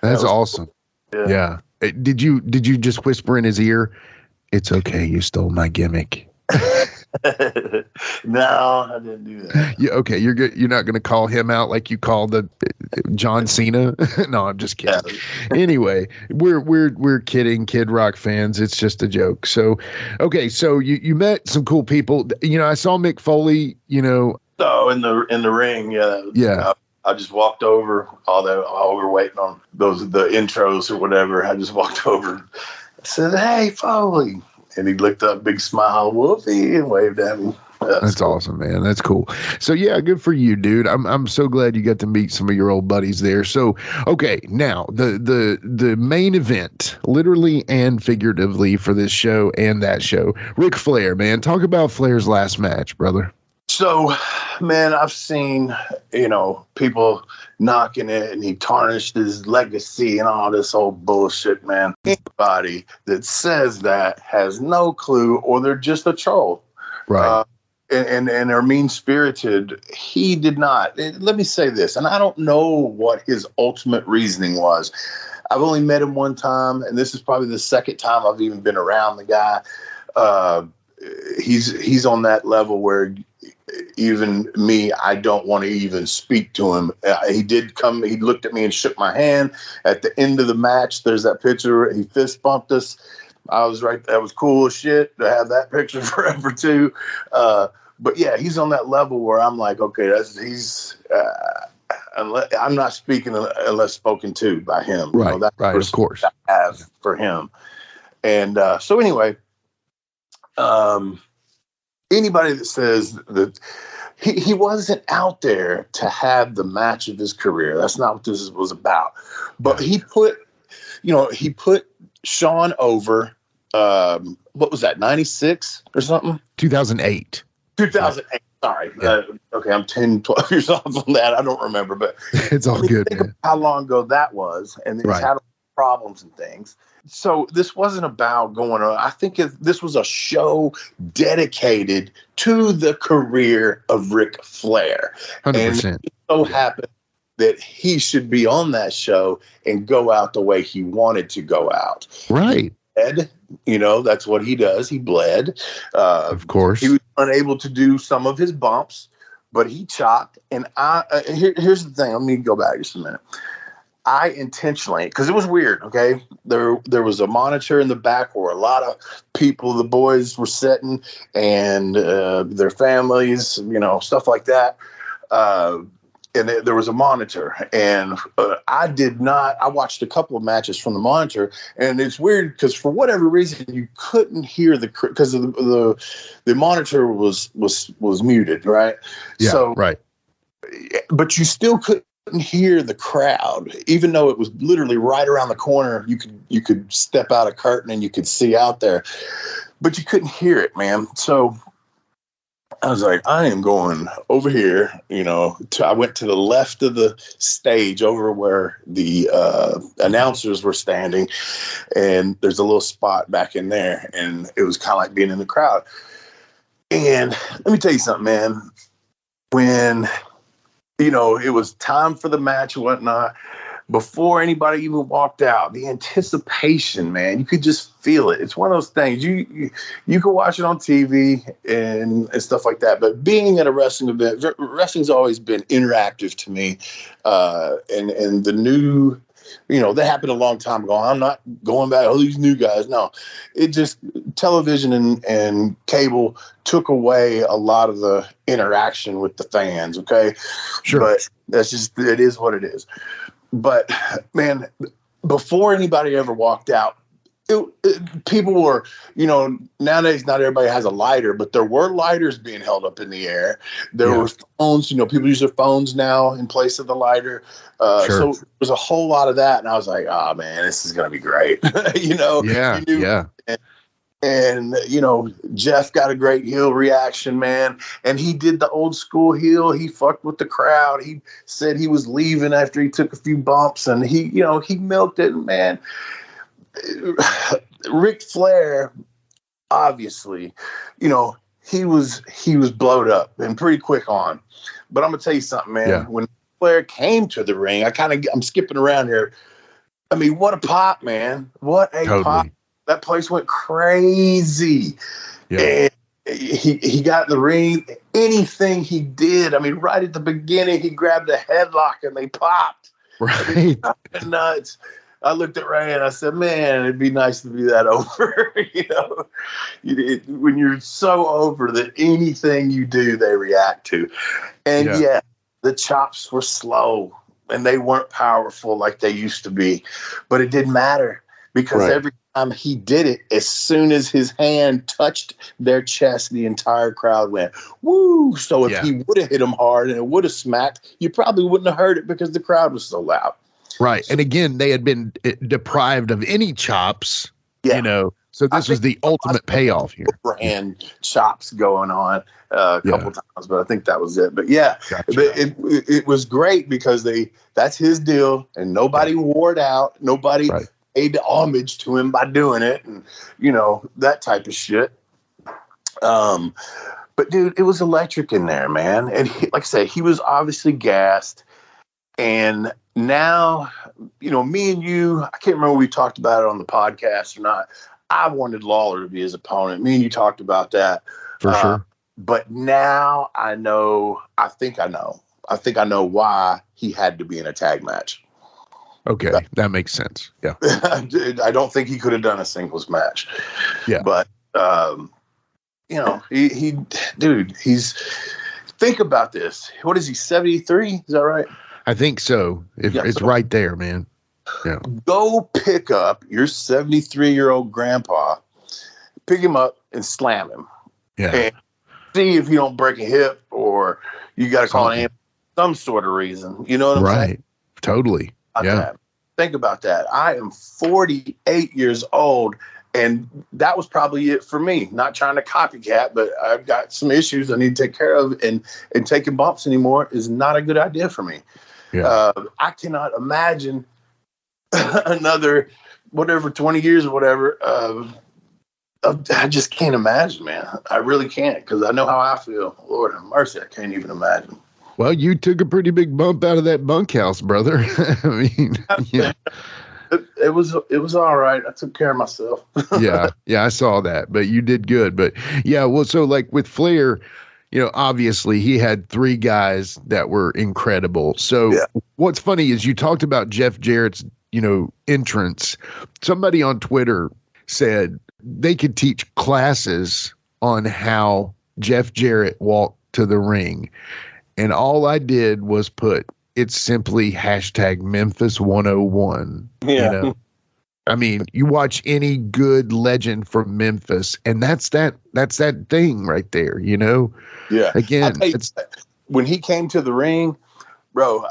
That's awesome. Yeah. Did you just whisper in his ear, it's okay, you stole my gimmick? No, I didn't do that. Yeah, okay, you're good. You're not going to call him out like you called the John Cena. No, I'm just kidding. Yeah. Anyway, we're kidding, Kid Rock fans. It's just a joke. So, okay, so you met some cool people. I saw Mick Foley. Oh, in the ring, yeah. Yeah. I just walked over, while we were waiting on the intros or whatever. I just walked over. I said, "Hey, Foley," and he looked up, big smile, Wolfie, and waved at me. That's cool. Awesome, man. That's cool. So yeah, good for you, dude. I'm so glad you got to meet some of your old buddies there. So okay, now the main event, literally and figuratively, for this show and that show, Ric Flair, man. Talk about Flair's last match, brother. So, man, I've seen, people knocking it, and he tarnished his legacy and all this old bullshit, man. Anybody that says that has no clue, or they're just a troll. Right. And they're mean-spirited. He did not. Let me say this, and I don't know what his ultimate reasoning was. I've only met him one time, and this is probably the second time I've even been around the guy. He's on that level where even me, I don't want to even speak to him. He did come. He looked at me and shook my hand at the end of the match. There's that picture. He fist bumped us. I was right. That was cool as shit to have that picture forever too. But yeah, he's on that level where I'm like, okay, I'm not speaking unless spoken to by him. Right. Right. Of course. I have for him. And so anyway, anybody that says that he wasn't out there to have the match of his career, that's not what this was about. But he put Sean over. What was that, 96 or something? 2008. 2008. Sorry. Yeah. Okay, I'm 10, 12 years off on that. I don't remember, but it's all good. Think of how long ago that was, and he's had problems and things. So this wasn't about going on. I think this was a show dedicated to the career of Ric Flair. 100%. And it so happened that he should be on that show and go out the way he wanted to go out. Right. That's what he does. He bled. Of course. He was unable to do some of his bumps, but he chopped. And here's the thing. Let me go back just a minute. I intentionally, because it was weird, okay? There was a monitor in the back where a lot of people, the boys were sitting, and their families, stuff like that. And there was a monitor, and I watched a couple of matches from the monitor, and it's weird because for whatever reason you couldn't hear because the monitor was muted, right? Yeah, so, right. But you still couldn't hear the crowd, even though it was literally right around the corner. You could step out a curtain and you could see out there, but you couldn't hear it, man. So I was like, I am going over here, I went to the left of the stage over where the announcers were standing, and there's a little spot back in there, and it was kind of like being in the crowd. And let me tell you something, man. when, you know, it was time for the match and whatnot, before anybody even walked out, the anticipation, man, you could just feel it. It's one of those things you can watch it on TV and stuff like that. But being at a wrestling event, wrestling's always been interactive to me. And the new, you know, that happened a long time ago. I'm not going back, oh, these new guys. No, it just, television and cable took away a lot of the interaction with the fans. Okay. Sure. But that's just, it is what it is. But man, before anybody ever walked out, people were, you know, nowadays not everybody has a lighter, but there were lighters being held up in the air. There were phones, you know, people use their phones now in place of the lighter. So there's a whole lot of that. And I was like, oh man, this is going to be great. You know? Yeah. And, you know, Jeff got a great heel reaction, man. And he did the old school heel. He fucked with the crowd. He said he was leaving after he took a few bumps. And he, you know, he milked it, man. Ric Flair, obviously, you know, he was blowed up and pretty quick on. But I'm going to tell you something, man. Yeah. When Flair came to the ring, I'm skipping around here. I mean, what a pop, man. What a pop. That place went crazy. Yeah. And he got in the ring. Anything he did, I mean, right at the beginning, he grabbed a headlock and they popped. Right. Nuts. I looked at Ray and I said, man, it'd be nice to be that over. You know, when you're so over that anything you do, they react to. And yeah, the chops were slow and they weren't powerful like they used to be. But it didn't matter because every time he did it, as soon as his hand touched their chest, the entire crowd went, woo. So if he would have hit him hard and it would have smacked, you probably wouldn't have heard it because the crowd was so loud. Right. And again, they had been deprived of any chops, you know, so this was the ultimate payoff here. Overhand chops going on a couple times, but I think that was it. But but it was great because that's his deal and nobody wore it out. Nobody paid homage to him by doing it and, you know, that type of shit. But dude, it was electric in there, man. And like I said, he was obviously gassed. And now, you know, me and you, I can't remember if we talked about it on the podcast or not. I wanted Lawler to be his opponent. Me and you talked about that. For sure. But now I think I know why he had to be in a tag match. Okay. That makes sense. Yeah. I don't think he could have done a singles match. Yeah. But, you know, he's, think about this. What is he, 73? Is that right? I think so. It's right there, man. Yeah. Go pick up your 73-year-old grandpa, pick him up and slam him. Yeah. And see if you don't break a hip or you got to call an ambulance, some sort of reason. You know what I'm saying? Right. Totally. Think about that. I am 48 years old, and that was probably it for me. Not trying to copycat, but I've got some issues I need to take care of, and taking bumps anymore is not a good idea for me. Yeah. I cannot imagine another 20 years or whatever. I just can't imagine, man. I really can't because I know how I feel. Lord have mercy, I can't even imagine. Well, you took a pretty big bump out of that bunkhouse, brother. I mean, yeah. It was all right. I took care of myself. Yeah, I saw that, but you did good. But yeah, well, so like with Flair, you know, obviously he had 3 guys that were incredible. So what's funny is you talked about Jeff Jarrett's, you know, entrance. Somebody on Twitter said they could teach classes on how Jeff Jarrett walked to the ring. And all I did was put, it's simply #Memphis101. Yeah. You know? I mean, you watch any good legend from Memphis, and that's that thing right there, you know? Yeah. Again, when he came to the ring, bro,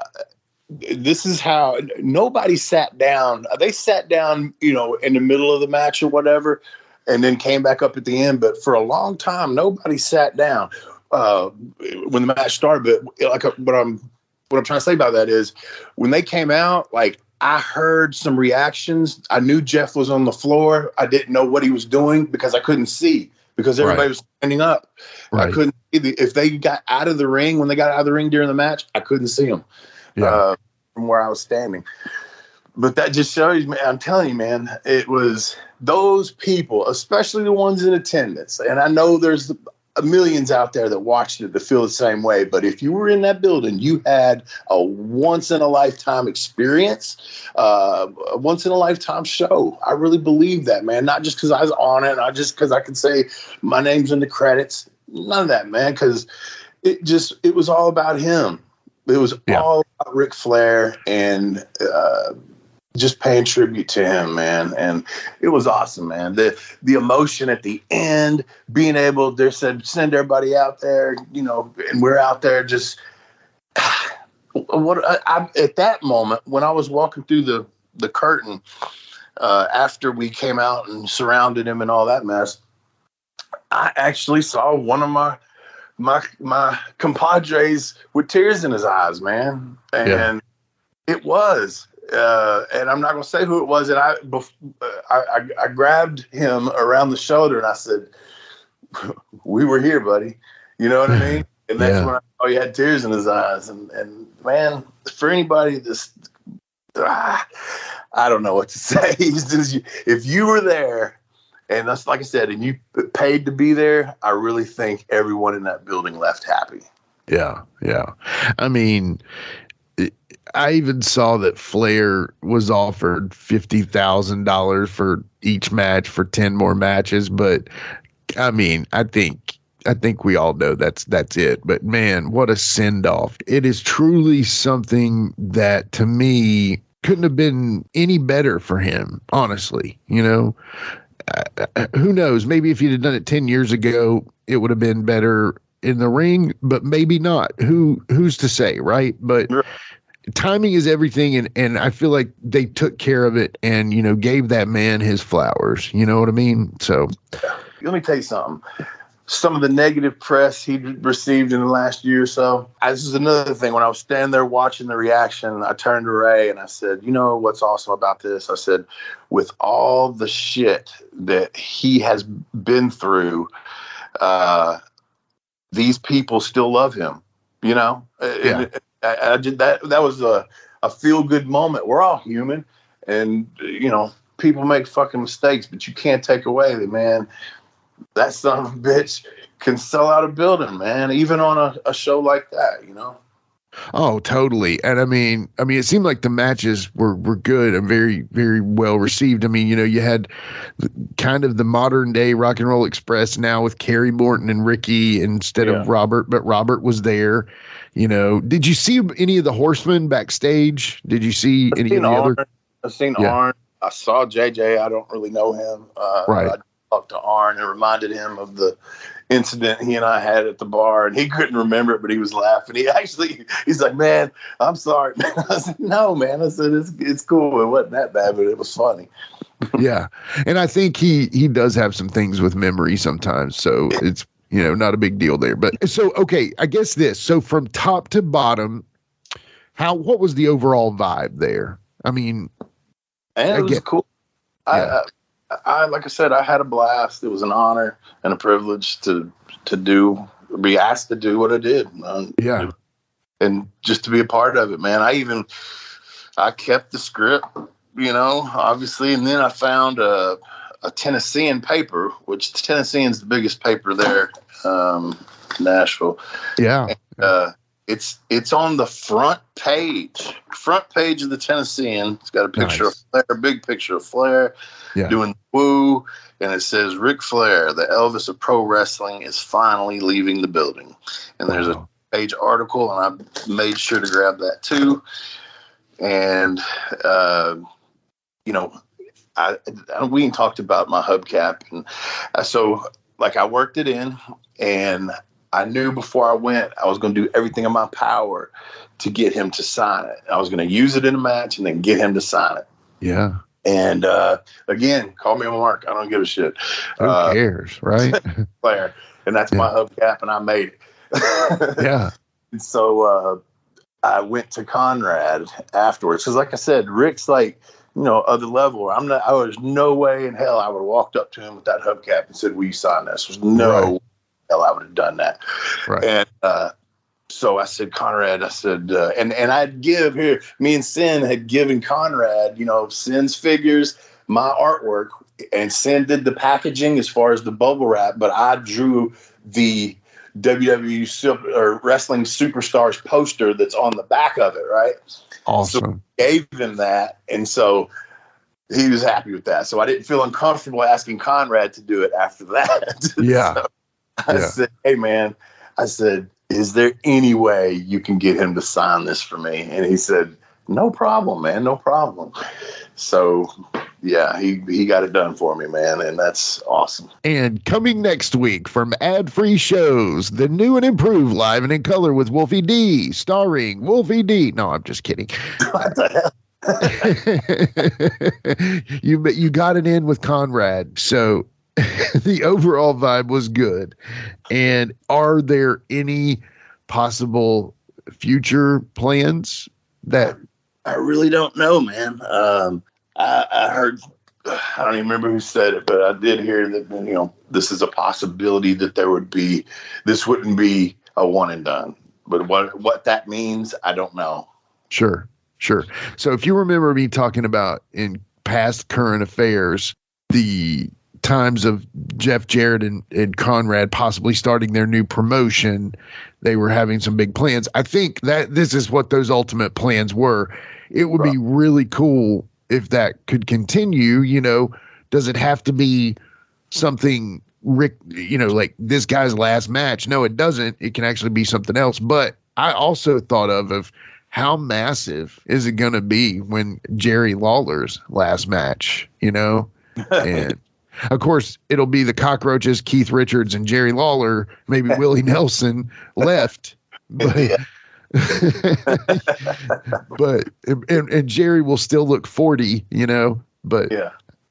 this is how nobody sat down. They sat down, you know, in the middle of the match or whatever, and then came back up at the end. But for a long time, nobody sat down when the match started. But like what I'm trying to say about that is when they came out, like I heard some reactions. I knew Jeff was on the floor. I didn't know what he was doing because I couldn't see. because everybody was standing up. Right. I couldn't see if they got out of the ring, when they got out of the ring during the match, I couldn't see them from where I was standing. But that just shows me, I'm telling you, man, it was those people, especially the ones in attendance. And I know there's millions out there that watched it that feel the same way. But if you were in that building, you had a once-in-a-lifetime experience, a once-in-a-lifetime show. I really believe that, man. Not just because I was on it, not just because I could say my name's in the credits. None of that, man, because it was all about him. It was all about Ric Flair and just paying tribute to him, man. And it was awesome, man. The emotion at the end, being able, they said, send everybody out there, and we're out there just at that moment when I was walking through the curtain after we came out and surrounded him and all that mess, I actually saw one of my compadres with tears in his eyes, man. And it was. And I'm not going to say who it was. And I grabbed him around the shoulder and I said, "We were here, buddy." You know what I mean? And that's when I saw he had tears in his eyes. And man, for anybody I don't know what to say. If you were there, and that's like I said, and you paid to be there, I really think everyone in that building left happy. Yeah. I mean, I even saw that Flair was offered $50,000 for each match for 10 more matches. But I mean, I think we all know that's it. But man, what a send off. It is truly something that to me couldn't have been any better for him, honestly. Who knows? Maybe if you'd have done it 10 years ago, it would have been better in the ring, but maybe not. Who's to say, right? But timing is everything, and I feel like they took care of it and, gave that man his flowers. You know what I mean? So let me tell you something. Some of the negative press he received in the last year or so. This is another thing. When I was standing there watching the reaction, I turned to Ray and I said, what's awesome about this? I said, with all the shit that he has been through, these people still love him, And I did that. That was a feel-good moment. We're all human, and people make fucking mistakes, but you can't take away that, man. That son of a bitch can sell out a building, man, even on a show like that, Oh, totally. And I mean, it seemed like the matches were good and very, very well received. I mean, you had kind of the modern day Rock and Roll Express now with Kerry Morton and Ricky instead of Robert, but Robert was there. Did you see any of the Horsemen backstage? Did you see any of the other? I've seen Arn. I saw JJ. I don't really know him. Right. I talked to Arn and reminded him of the incident he and I had at the bar, and he couldn't remember it, but he was laughing. He's like, "Man, I'm sorry, man." I said, "No, man." I said, it's cool. It wasn't that bad, but it was funny. Yeah. And I think he does have some things with memory sometimes. So it's, not a big deal there. But so, okay, I guess this. So from top to bottom, what was the overall vibe there? I mean, and it was cool. Yeah. I like I said, I had a blast. It was an honor and a privilege to be asked to do what I did. And just to be a part of it, man. I kept the script, obviously, and then I found a Tennessean paper, which Tennessean's the biggest paper there, Nashville. Yeah. And, it's on the front page of the Tennessean. It's got a picture of Flair, a big picture of Flair doing woo, and it says Ric Flair, the Elvis of pro wrestling, is finally leaving the building. And there's a page article, and I made sure to grab that too. And we talked about my hubcap, and so like I worked it in, and I knew before I went, I was going to do everything in my power to get him to sign it. I was going to use it in a match and then get him to sign it. Yeah. And again, call me a mark. I don't give a shit. Who cares, right? Flair. And that's my hubcap, and I made it. Yeah. And so I went to Conrad afterwards. Because like I said, Ric's like other level. I was no way in hell I would have walked up to him with that hubcap and said, "Will you sign this?" There's no way hell I would have done that. Right. And so I said, Conrad, and I'd give here, me and Sin had given Conrad, Sin's figures, my artwork, and Sin did the packaging as far as the bubble wrap, but I drew the WWE Wrestling Superstars poster that's on the back of it, right? Awesome. So I gave him that, and so he was happy with that. So I didn't feel uncomfortable asking Conrad to do it after that. Yeah. So I said, "Hey, man," I said, "is there any way you can get him to sign this for me?" And he said, "No problem, man, no problem." So yeah, he got it done for me, man, and that's awesome. And coming next week from ad-free shows, the new and improved Live and in Color with Wolfie D, starring Wolfie D. No, I'm just kidding. What the hell? You got it in with Conrad, so the overall vibe was good. And are there any possible future plans that? I really don't know, man. I heard, I don't even remember who said it, but I did hear that, this is a possibility that this wouldn't be a one and done. But what that means, I don't know. Sure. So if you remember me talking about in past current affairs, the times of Jeff Jarrett and Conrad possibly starting their new promotion, they were having some big plans. I think that this is what those ultimate plans were. It would be really cool if that could continue. Does it have to be something Rick, like this guy's last match? No, it doesn't. It can actually be something else. But I also thought of how massive is it going to be when Jerry Lawler's last match, and of course it'll be the Cockroaches, Keith Richards and Jerry Lawler, maybe Willie Nelson left, but but and Jerry will still look 40, but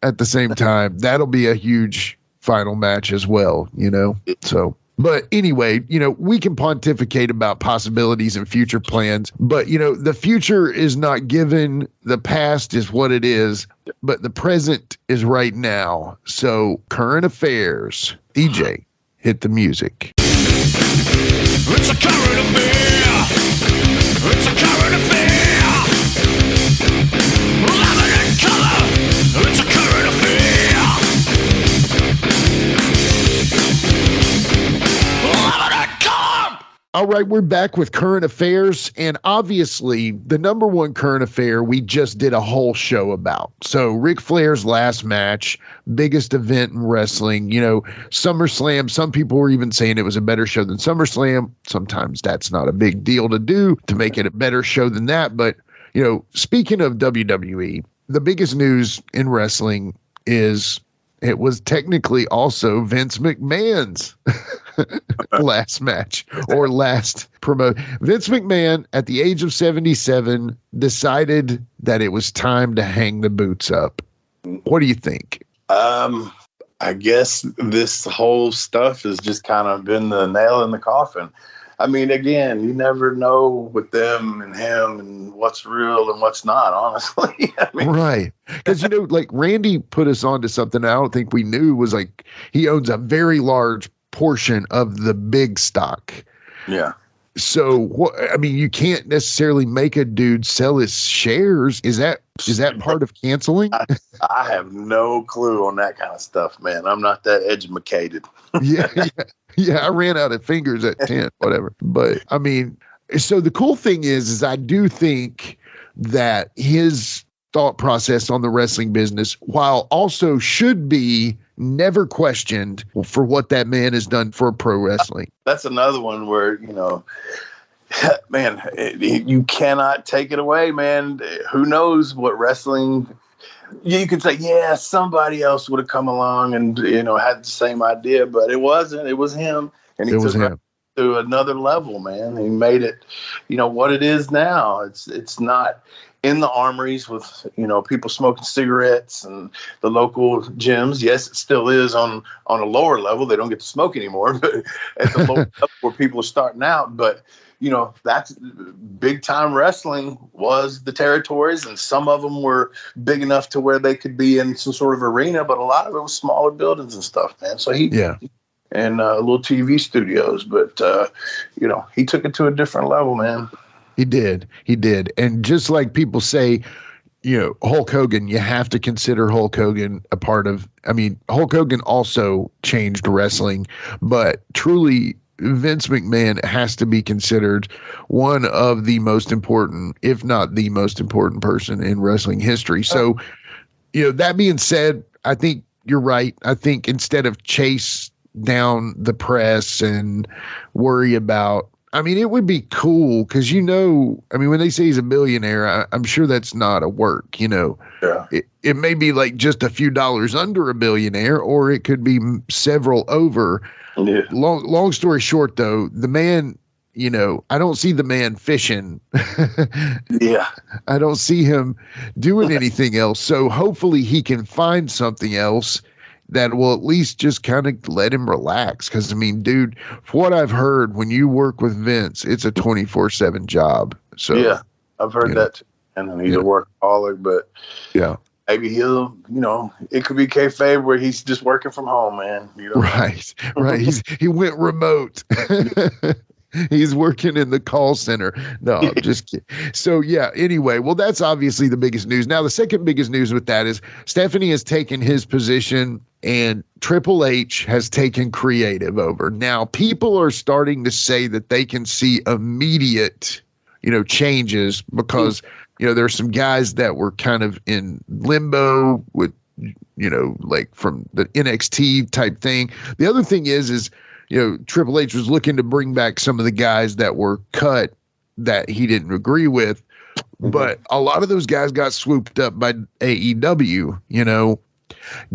at the same time, that'll be a huge final match as well, so. But anyway, we can pontificate about possibilities and future plans, but, the future is not given. The past is what it is, but the present is right now. So current affairs, DJ, hit the music. It's a current affair. It's a current affair. Live it in color. It's a current affair. All right, we're back with current affairs, and obviously the number one current affair we just did a whole show about. So Ric Flair's last match, biggest event in wrestling, SummerSlam. Some people were even saying it was a better show than SummerSlam. Sometimes that's not a big deal to do to make it a better show than that. But, speaking of WWE, the biggest news in wrestling is it was technically also Vince McMahon's last match or last promo. Vince McMahon, at the age of 77, decided that it was time to hang the boots up. What do you think? I guess this whole stuff has just kind of been the nail in the coffin. I mean, again, you never know with them and him and what's real and what's not, honestly. Right. Because, like Randy put us on to something I don't think we knew was like he owns a very large portion of the big stock. Yeah. So, you can't necessarily make a dude sell his shares. Is that part of canceling? I have no clue on that kind of stuff, man. I'm not that educated. Yeah, I ran out of fingers at 10, whatever. But so the cool thing is I do think that his thought process on the wrestling business, while also should be never questioned for what that man has done for pro wrestling. That's another one where, man, you cannot take it away, man. Who knows what wrestling... You could say, yeah, somebody else would have come along and, had the same idea, but it wasn't. It was him. And he took it to another level, man. He made it, what it is now. It's not in the armories with, people smoking cigarettes and the local gyms. Yes, it still is on a lower level. They don't get to smoke anymore, but at the lower level where people are starting out. But, that's big time wrestling was the territories, and some of them were big enough to where they could be in some sort of arena, but a lot of it was smaller buildings and stuff, man. So and little TV studios, but he took it to a different level, man. He did. And just like people say, Hulk Hogan, you have to consider Hulk Hogan a part of, Hulk Hogan also changed wrestling, but truly Vince McMahon has to be considered one of the most important, if not the most important person in wrestling history. So, that being said, I think you're right. I think instead of chase down the press and worry about, it would be cool because, when they say he's a billionaire, I'm sure that's not a work, Yeah. It may be like just a few dollars under a billionaire, or it could be several over. Yeah. Long story short, though, the man, I don't see the man fishing. Yeah. I don't see him doing anything else. So hopefully he can find something else that will at least just kind of let him relax. Because, dude, for what I've heard, when you work with Vince, it's a 24/7 job. So yeah, I've heard that too. And he's a workaholic, but maybe he'll, it could be kayfabe where he's just working from home, man. Right. He went remote. He's working in the call center. No, I'm just kidding. So, anyway, well, that's obviously the biggest news. Now, the second biggest news with that is Stephanie has taken his position and Triple H has taken creative over. Now, people are starting to say that they can see immediate, changes because, there's some guys that were kind of in limbo with, like from the NXT type thing. The other thing is Triple H was looking to bring back some of the guys that were cut that he didn't agree with, but a lot of those guys got swooped up by AEW,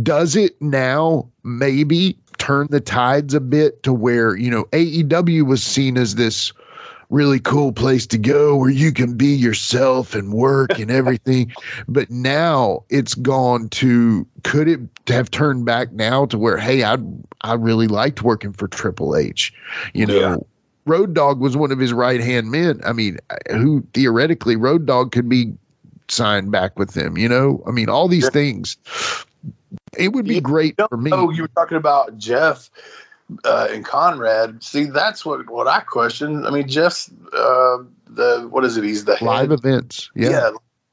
Does it now maybe turn the tides a bit to where, AEW was seen as this really cool place to go where you can be yourself and work and everything. But now it's gone to, could it have turned back now to where, hey, I really liked working for Triple H, Road Dogg was one of his right-hand men. Who theoretically Road Dogg could be signed back with them, all these things. It would be great for me. Oh, you were talking about Jeff and Conrad. See, that's what I question. Jeff's what is it? He's the live head, events. Yeah,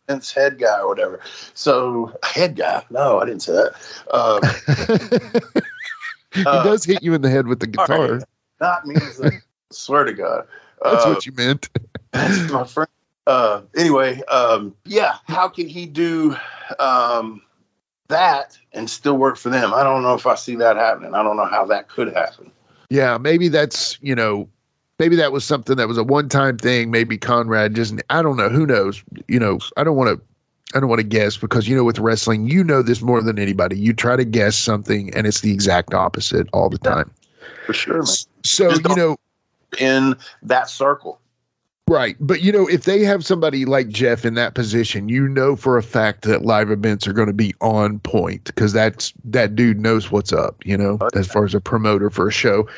events head guy or whatever. So head guy. No, I didn't say that. He does hit you in the head with the guitar. Right. Not me. I swear to God. That's what you meant. That's my friend. Anyway, how can he do that and still work for them? I don't know if I see that happening. I don't know how that could happen. Yeah, maybe that's, maybe that was something that was a one-time thing. Maybe Conrad just, I don't know. Who knows? I don't want to guess because, with wrestling, this more than anybody. You try to guess something and it's the exact opposite all the time. For sure, man. So, in that circle. Right. But, if they have somebody like Jeff in that position, for a fact that live events are going to be on point because that dude knows what's up, as far as a promoter for a show.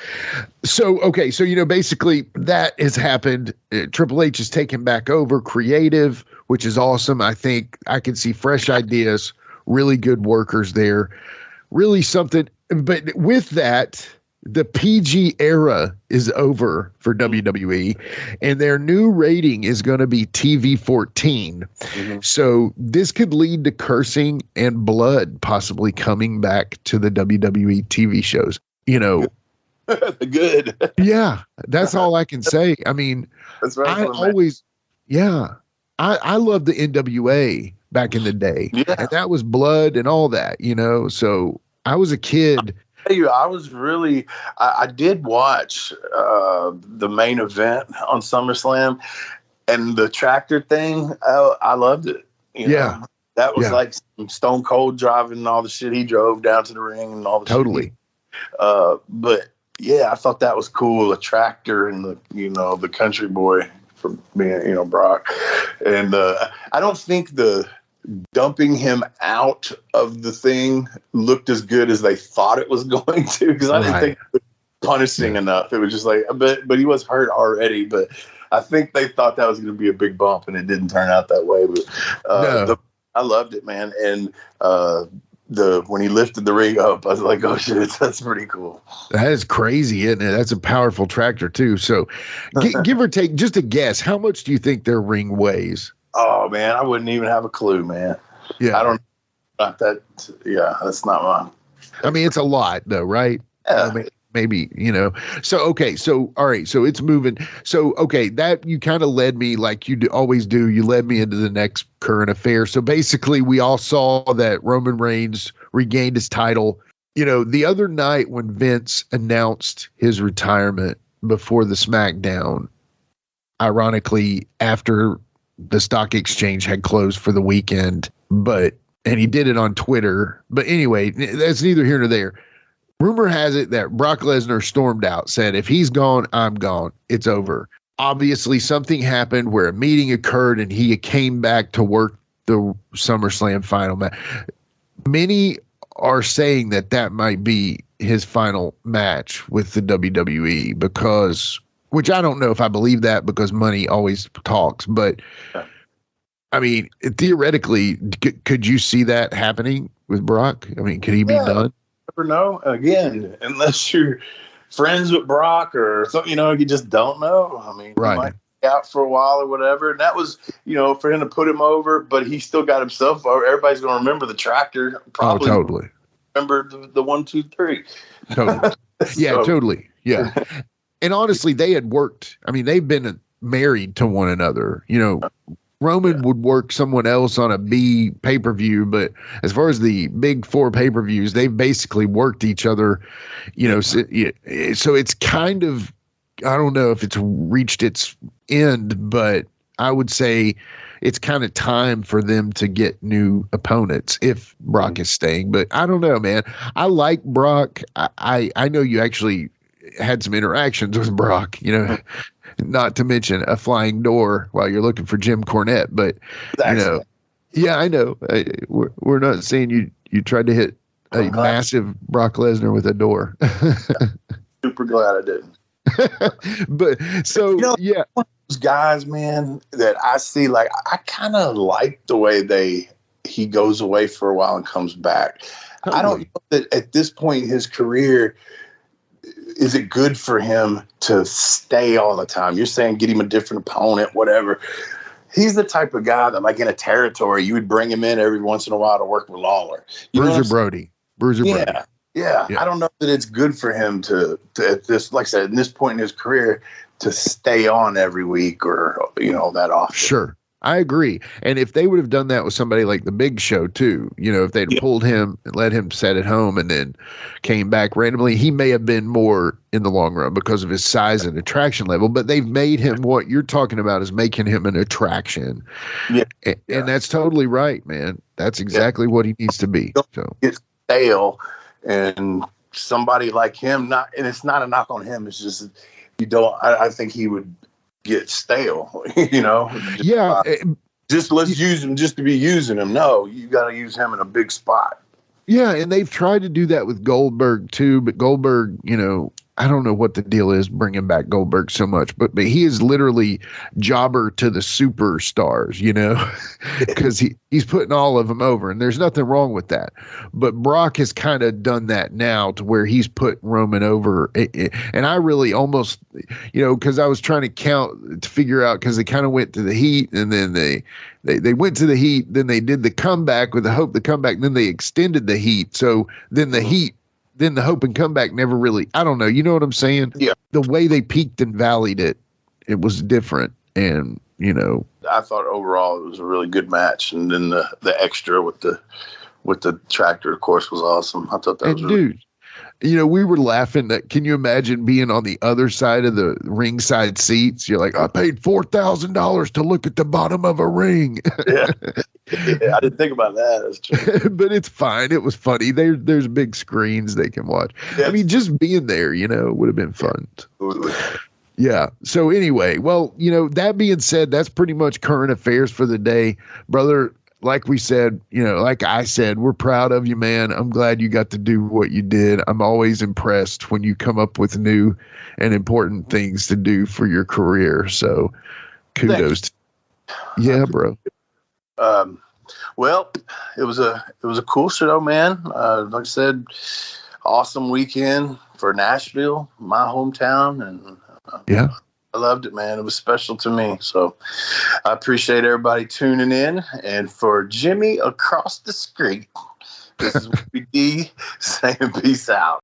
So, okay. So, basically that has happened. Triple H is taken back over creative, which is awesome. I think I can see fresh ideas, really good workers there, really something. But with that, the PG era is over for WWE, and their new rating is going to be TV 14. Mm-hmm. So this could lead to cursing and blood possibly coming back to the WWE TV shows. Good. Yeah, that's all I can say. That's right. I love the NWA back in the day, and that was blood and all that, So I was a kid. I did watch the main event on SummerSlam, and the tractor thing. I loved it. That was like some Stone Cold driving and all the shit he drove down to the ring and all the totally. But I thought that was cool. A tractor and the country boy from being Brock, and I don't think the dumping him out of the thing looked as good as they thought it was going to, because I didn't think it was punishing enough. It was just like, but he was hurt already. But I think they thought that was going to be a big bump, and it didn't turn out that way. But I loved it, man. And when he lifted the ring up, I was like, oh shit, that's pretty cool. That is crazy, isn't it? That's a powerful tractor too. So give or take, just a guess, how much do you think their ring weighs? Oh man, I wouldn't even have a clue, man. Yeah. I don't know about that. Yeah, that's not mine. I mean, it's a lot though, right? Yeah. I mean, maybe, so, okay. So, all right. So it's moving. So, okay. That you kind of led me like you always do. You led me into the next current affair. So basically we all saw that Roman Reigns regained his title. The other night when Vince announced his retirement before the SmackDown, ironically, after the stock exchange had closed for the weekend, and he did it on Twitter. But anyway, that's neither here nor there. Rumor has it that Brock Lesnar stormed out, said, if he's gone, I'm gone. It's over. Obviously, something happened where a meeting occurred and he came back to work the SummerSlam final match. Many are saying that might be his final match with the WWE which I don't know if I believe that, because money always talks. But, I mean, theoretically, could you see that happening with Brock? I mean, could he be done? Never know. Again, unless you're friends with Brock or something, you just don't know. I mean, right. He might be out for a while or whatever. And that was, for him to put him over, but he still got himself over. Everybody's going to remember the tractor. Probably totally. Remember the 1, 2, 3. Totally. Yeah, totally. Yeah. And honestly, they had worked. I mean, they've been married to one another. Roman would work someone else on a B pay-per-view, but as far as the big 4 pay-per-views, they've basically worked each other, so it's kind of, I don't know if it's reached its end, but I would say it's kind of time for them to get new opponents if Brock is staying. But I don't know, man. I like Brock. I know you actually had some interactions with Brock, not to mention a flying door while you're looking for Jim Cornette. But, yeah, I know. We're not saying you tried to hit a massive Brock Lesnar with a door. Super glad I didn't. But so, yeah. One of those guys, man, that I see, like, I kind of like the way he goes away for a while and comes back. Totally. I don't know that at this point in his career, is it good for him to stay all the time? You're saying get him a different opponent, whatever. He's the type of guy that, like, in a territory, you would bring him in every once in a while to work with Lawler. Bruiser Brody. Yeah. I don't know that it's good for him to at this, like I said, in this point in his career, to stay on every week or, that often. Sure. I agree. And if they would have done that with somebody like the Big Show too, if they'd pulled him and let him sit at home and then came back randomly, he may have been more in the long run because of his size and attraction level. But they've made him, what you're talking about is making him an attraction. Yeah. And that's totally right, man. That's exactly what he needs to be. So it's stale, and somebody like him, and it's not a knock on him. It's just, I think he would get stale, just let's use him just to be using him. No, you got to use him in a big spot. Yeah, and they've tried to do that with Goldberg too, but Goldberg, I don't know what the deal is bringing back Goldberg so much, but he is literally jobber to the superstars, because he's putting all of them over, and there's nothing wrong with that. But Brock has kind of done that now to where he's put Roman over. And I really almost, because I was trying to count to figure out, because they kind of went to the Heat, and then they went to the Heat, then they did the comeback with the hope the comeback, then they extended the Heat. So then the Heat, then the hope and comeback never really, I don't know. You know what I'm saying? Yeah. The way they peaked and valleyed it was different. And, I thought overall it was a really good match. And then the extra with the tractor, of course, was awesome. I thought that was really we were laughing that, can you imagine being on the other side of the ringside seats? You're like, I paid $4,000 to look at the bottom of a ring. Yeah, I didn't think about that. That's true. But it's fine. It was funny. There's big screens they can watch. Yeah. I mean, just being there, would have been fun. Absolutely. Yeah. So anyway, well, that being said, that's pretty much current affairs for the day, brother. like we said, like I said, we're proud of you, man. I'm glad you got to do what you did. I'm always impressed when you come up with new and important things to do for your career. So kudos. Yeah, bro. Well, it was a cool show, man. Like I said, awesome weekend for Nashville, my hometown, and yeah, I loved it, man. It was special to me. So I appreciate everybody tuning in. And for Jimmy across the street, this is Wolfie D saying peace out.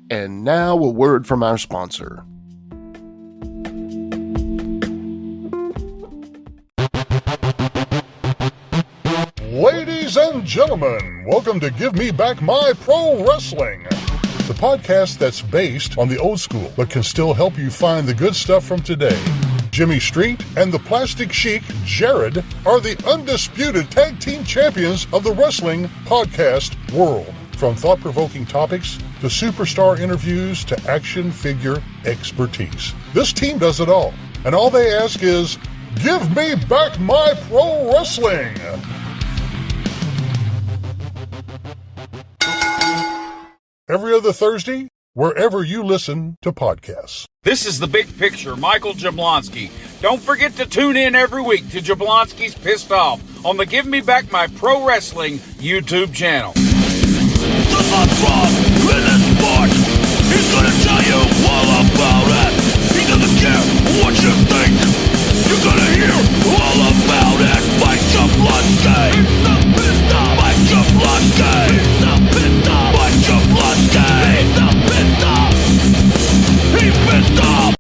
And now a word from our sponsor. Ladies and gentlemen, welcome to Give Me Back My Pro Wrestling, the podcast that's based on the old school but can still help you find the good stuff from today. Jimmy Street and the Plastic Chic, Jared, are the undisputed tag team champions of the wrestling podcast world. From thought-provoking topics to superstar interviews to action figure expertise. This team does it all, and all they ask is, give me back my pro wrestling! Every other Thursday, wherever you listen to podcasts. This is The Big Picture, Michael Jablonski. Don't forget to tune in every week to Jablonski's Pissed Off on the Give Me Back My Pro Wrestling YouTube channel. The Hotron in the sport, he's gonna tell you all about it. He doesn't care what you think, you're gonna hear all about it. Mike Jablonski, he's so pissed off. Mike Jablonski, he's so pissed off. Mike Jablonski, he's so pissed off. He's pissed off.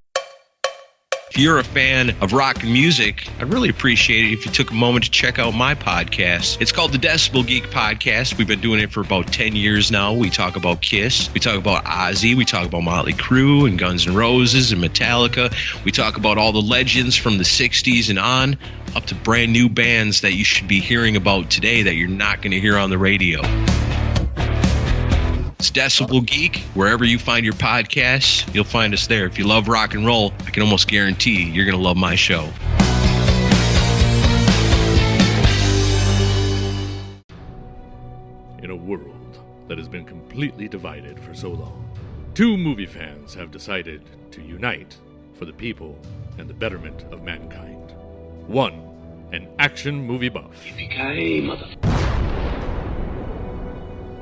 If you're a fan of rock and music, I'd really appreciate it if you took a moment to check out my podcast. It's called the Decibel Geek Podcast. We've been doing it for about 10 years now. We talk about Kiss. We talk about Ozzy. We talk about Motley Crue and Guns N' Roses and Metallica. We talk about all the legends from the 60s and on, up to brand new bands that you should be hearing about today that you're not going to hear on the radio. It's Decibel Geek. Wherever you find your podcasts, you'll find us there. If you love rock and roll, I can almost guarantee you're going to love my show. In a world that has been completely divided for so long, two movie fans have decided to unite for the people and the betterment of mankind. One, an action movie buff.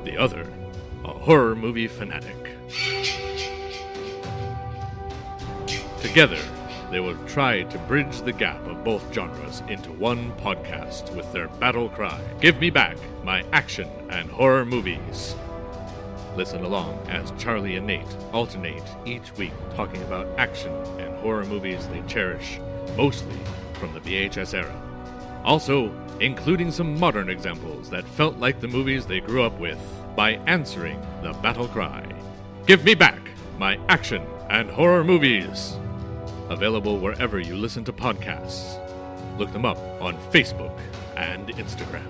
The other, a horror movie fanatic. Together, they will try to bridge the gap of both genres into one podcast with their battle cry, Give Me Back My Action and Horror Movies. Listen along as Charlie and Nate alternate each week talking about action and horror movies they cherish, mostly from the VHS era. Also, including some modern examples that felt like the movies they grew up with, by answering the battle cry, Give Me Back My Action and Horror Movies. Available wherever you listen to podcasts. Look them up on Facebook and Instagram.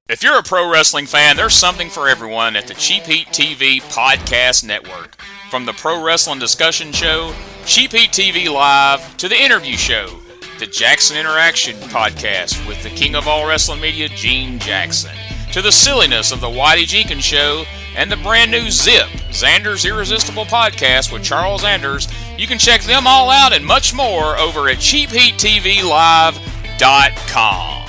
If you're a pro wrestling fan, there's something for everyone at the Cheap Heat TV Podcast Network. From the Pro Wrestling Discussion Show, Cheap Heat TV Live, to the interview show, the Jackson Interaction Podcast with the king of all wrestling media, Gene Jackson, to the silliness of the Whitey Jenkins Show, and the brand new Zip, Xander's Irresistible Podcast with Charles Anders. You can check them all out and much more over at CheapHeatTVLive.com.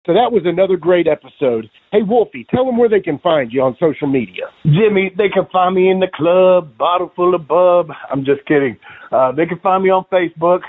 So that was another great episode. Hey, Wolfie, tell them where they can find you on social media. Jimmy, they can find me in the club, bottle full of bub. I'm just kidding. They can find me on Facebook.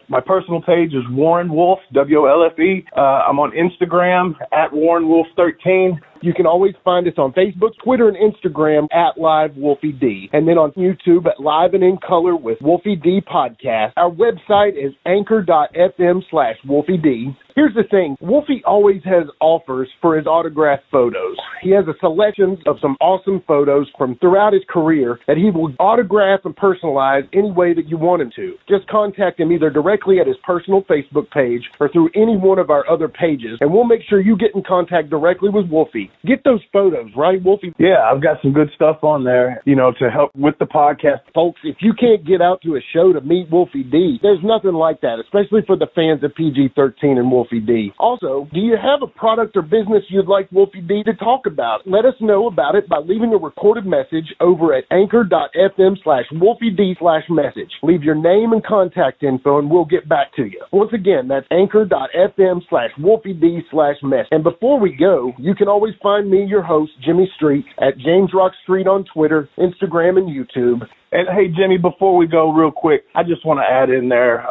My personal page is Warren Wolf, WOLFE. I'm on Instagram at WarrenWolf13. You can always find us on Facebook, Twitter, and Instagram at Live Wolfie D. And then on YouTube at Live and in Color with Wolfie D Podcast. Our website is anchor.fm/WolfieD. Here's the thing. Wolfie always has offers for his autograph autographed photos. He has a selection of some awesome photos from throughout his career that he will autograph and personalize any way that you want him to. Just contact him either directly at his personal Facebook page or through any one of our other pages, and we'll make sure you get in contact directly with Wolfie. Get those photos, right, Wolfie? Yeah, I've got some good stuff on there, to help with the podcast. Folks, if you can't get out to a show to meet Wolfie D, there's nothing like that, especially for the fans of PG-13 and Wolfie D. Also, do you have a product or business you'd like Wolfie D to talk about? Let us know about it by leaving a recorded message over at anchor.fm/WolfieD/message. Leave your name and contact info and we'll get back to you. Once again, that's anchor.fm/WolfieD/message. And before we go, you can always find me, your host, Jimmy Street, at James Rock Street on Twitter, Instagram, and YouTube. And hey, Jimmy, before we go real quick, I just want to add in there,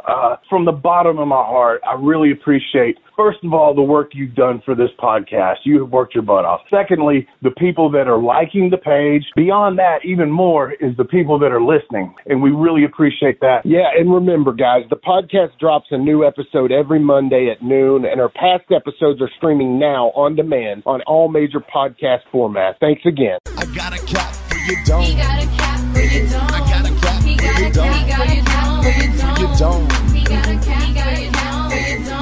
from the bottom of my heart, I really appreciate, first of all, the work you've done for this podcast. You have worked your butt off. Secondly, the people that are liking the page. Beyond that, even more, is the people that are listening. And we really appreciate that. Yeah, and remember, guys, the podcast drops a new episode every Monday at noon, and our past episodes are streaming now on demand on all major podcast formats. Thanks again. I got a cap for your dome. He got a cap for your dome. I got a cap for your dome. He got a cap for your dome. He got a cap for your dome.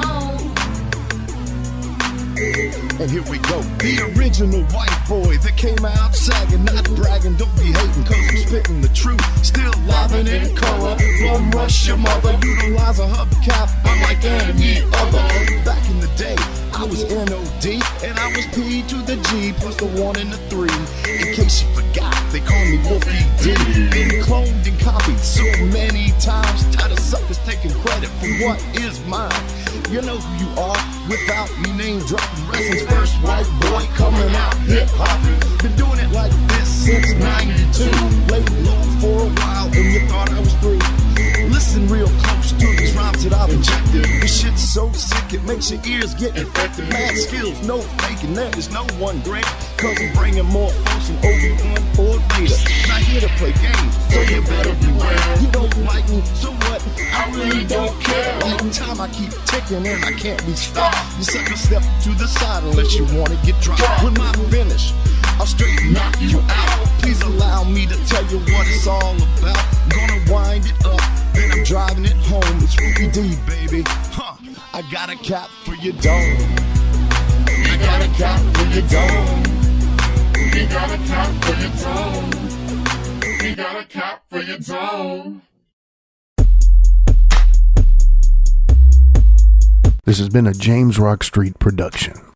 And here we go. The original white boy that came out sagging, not bragging, don't be hating, cause I'm spitting the truth. Still livin' in color. Bum rush your mother. Utilize a hubcap unlike any other. Back in the day, I was N-O-D, and I was P to the G, plus the 1 and the 3. In case you forgot, they call me Wolfie D. Been cloned and copied so many times, tired of suckers taking credit for what is mine. You know who you are without me name dropping. Wrestling's first white boy coming out hip-hop. Been doing it like this since 92. Laid low for a while and you thought I was through. Listen real close to these rhymes that I've injected. This shit's so sick it makes your ears get infected. Mad skills, no faking, there is no one great. Cause I'm bringing more folks than Obi-Wan or Vader. Not here to play games, so you better beware. You don't like me, so what? I really don't care. Like time I keep ticking and I can't be stopped. You sucker step to the side unless you wanna get dropped. When I finish, I'll straight knock you out. Please allow me to tell you what it's all about. I'm gonna wind it up, then I'm driving it home. It's Wolfie D, baby. Huh. I got a cap for your dome. I got a cap for your dome. We got a cap for your dome. We got a cap for your dome. This has been a James Rock Street production.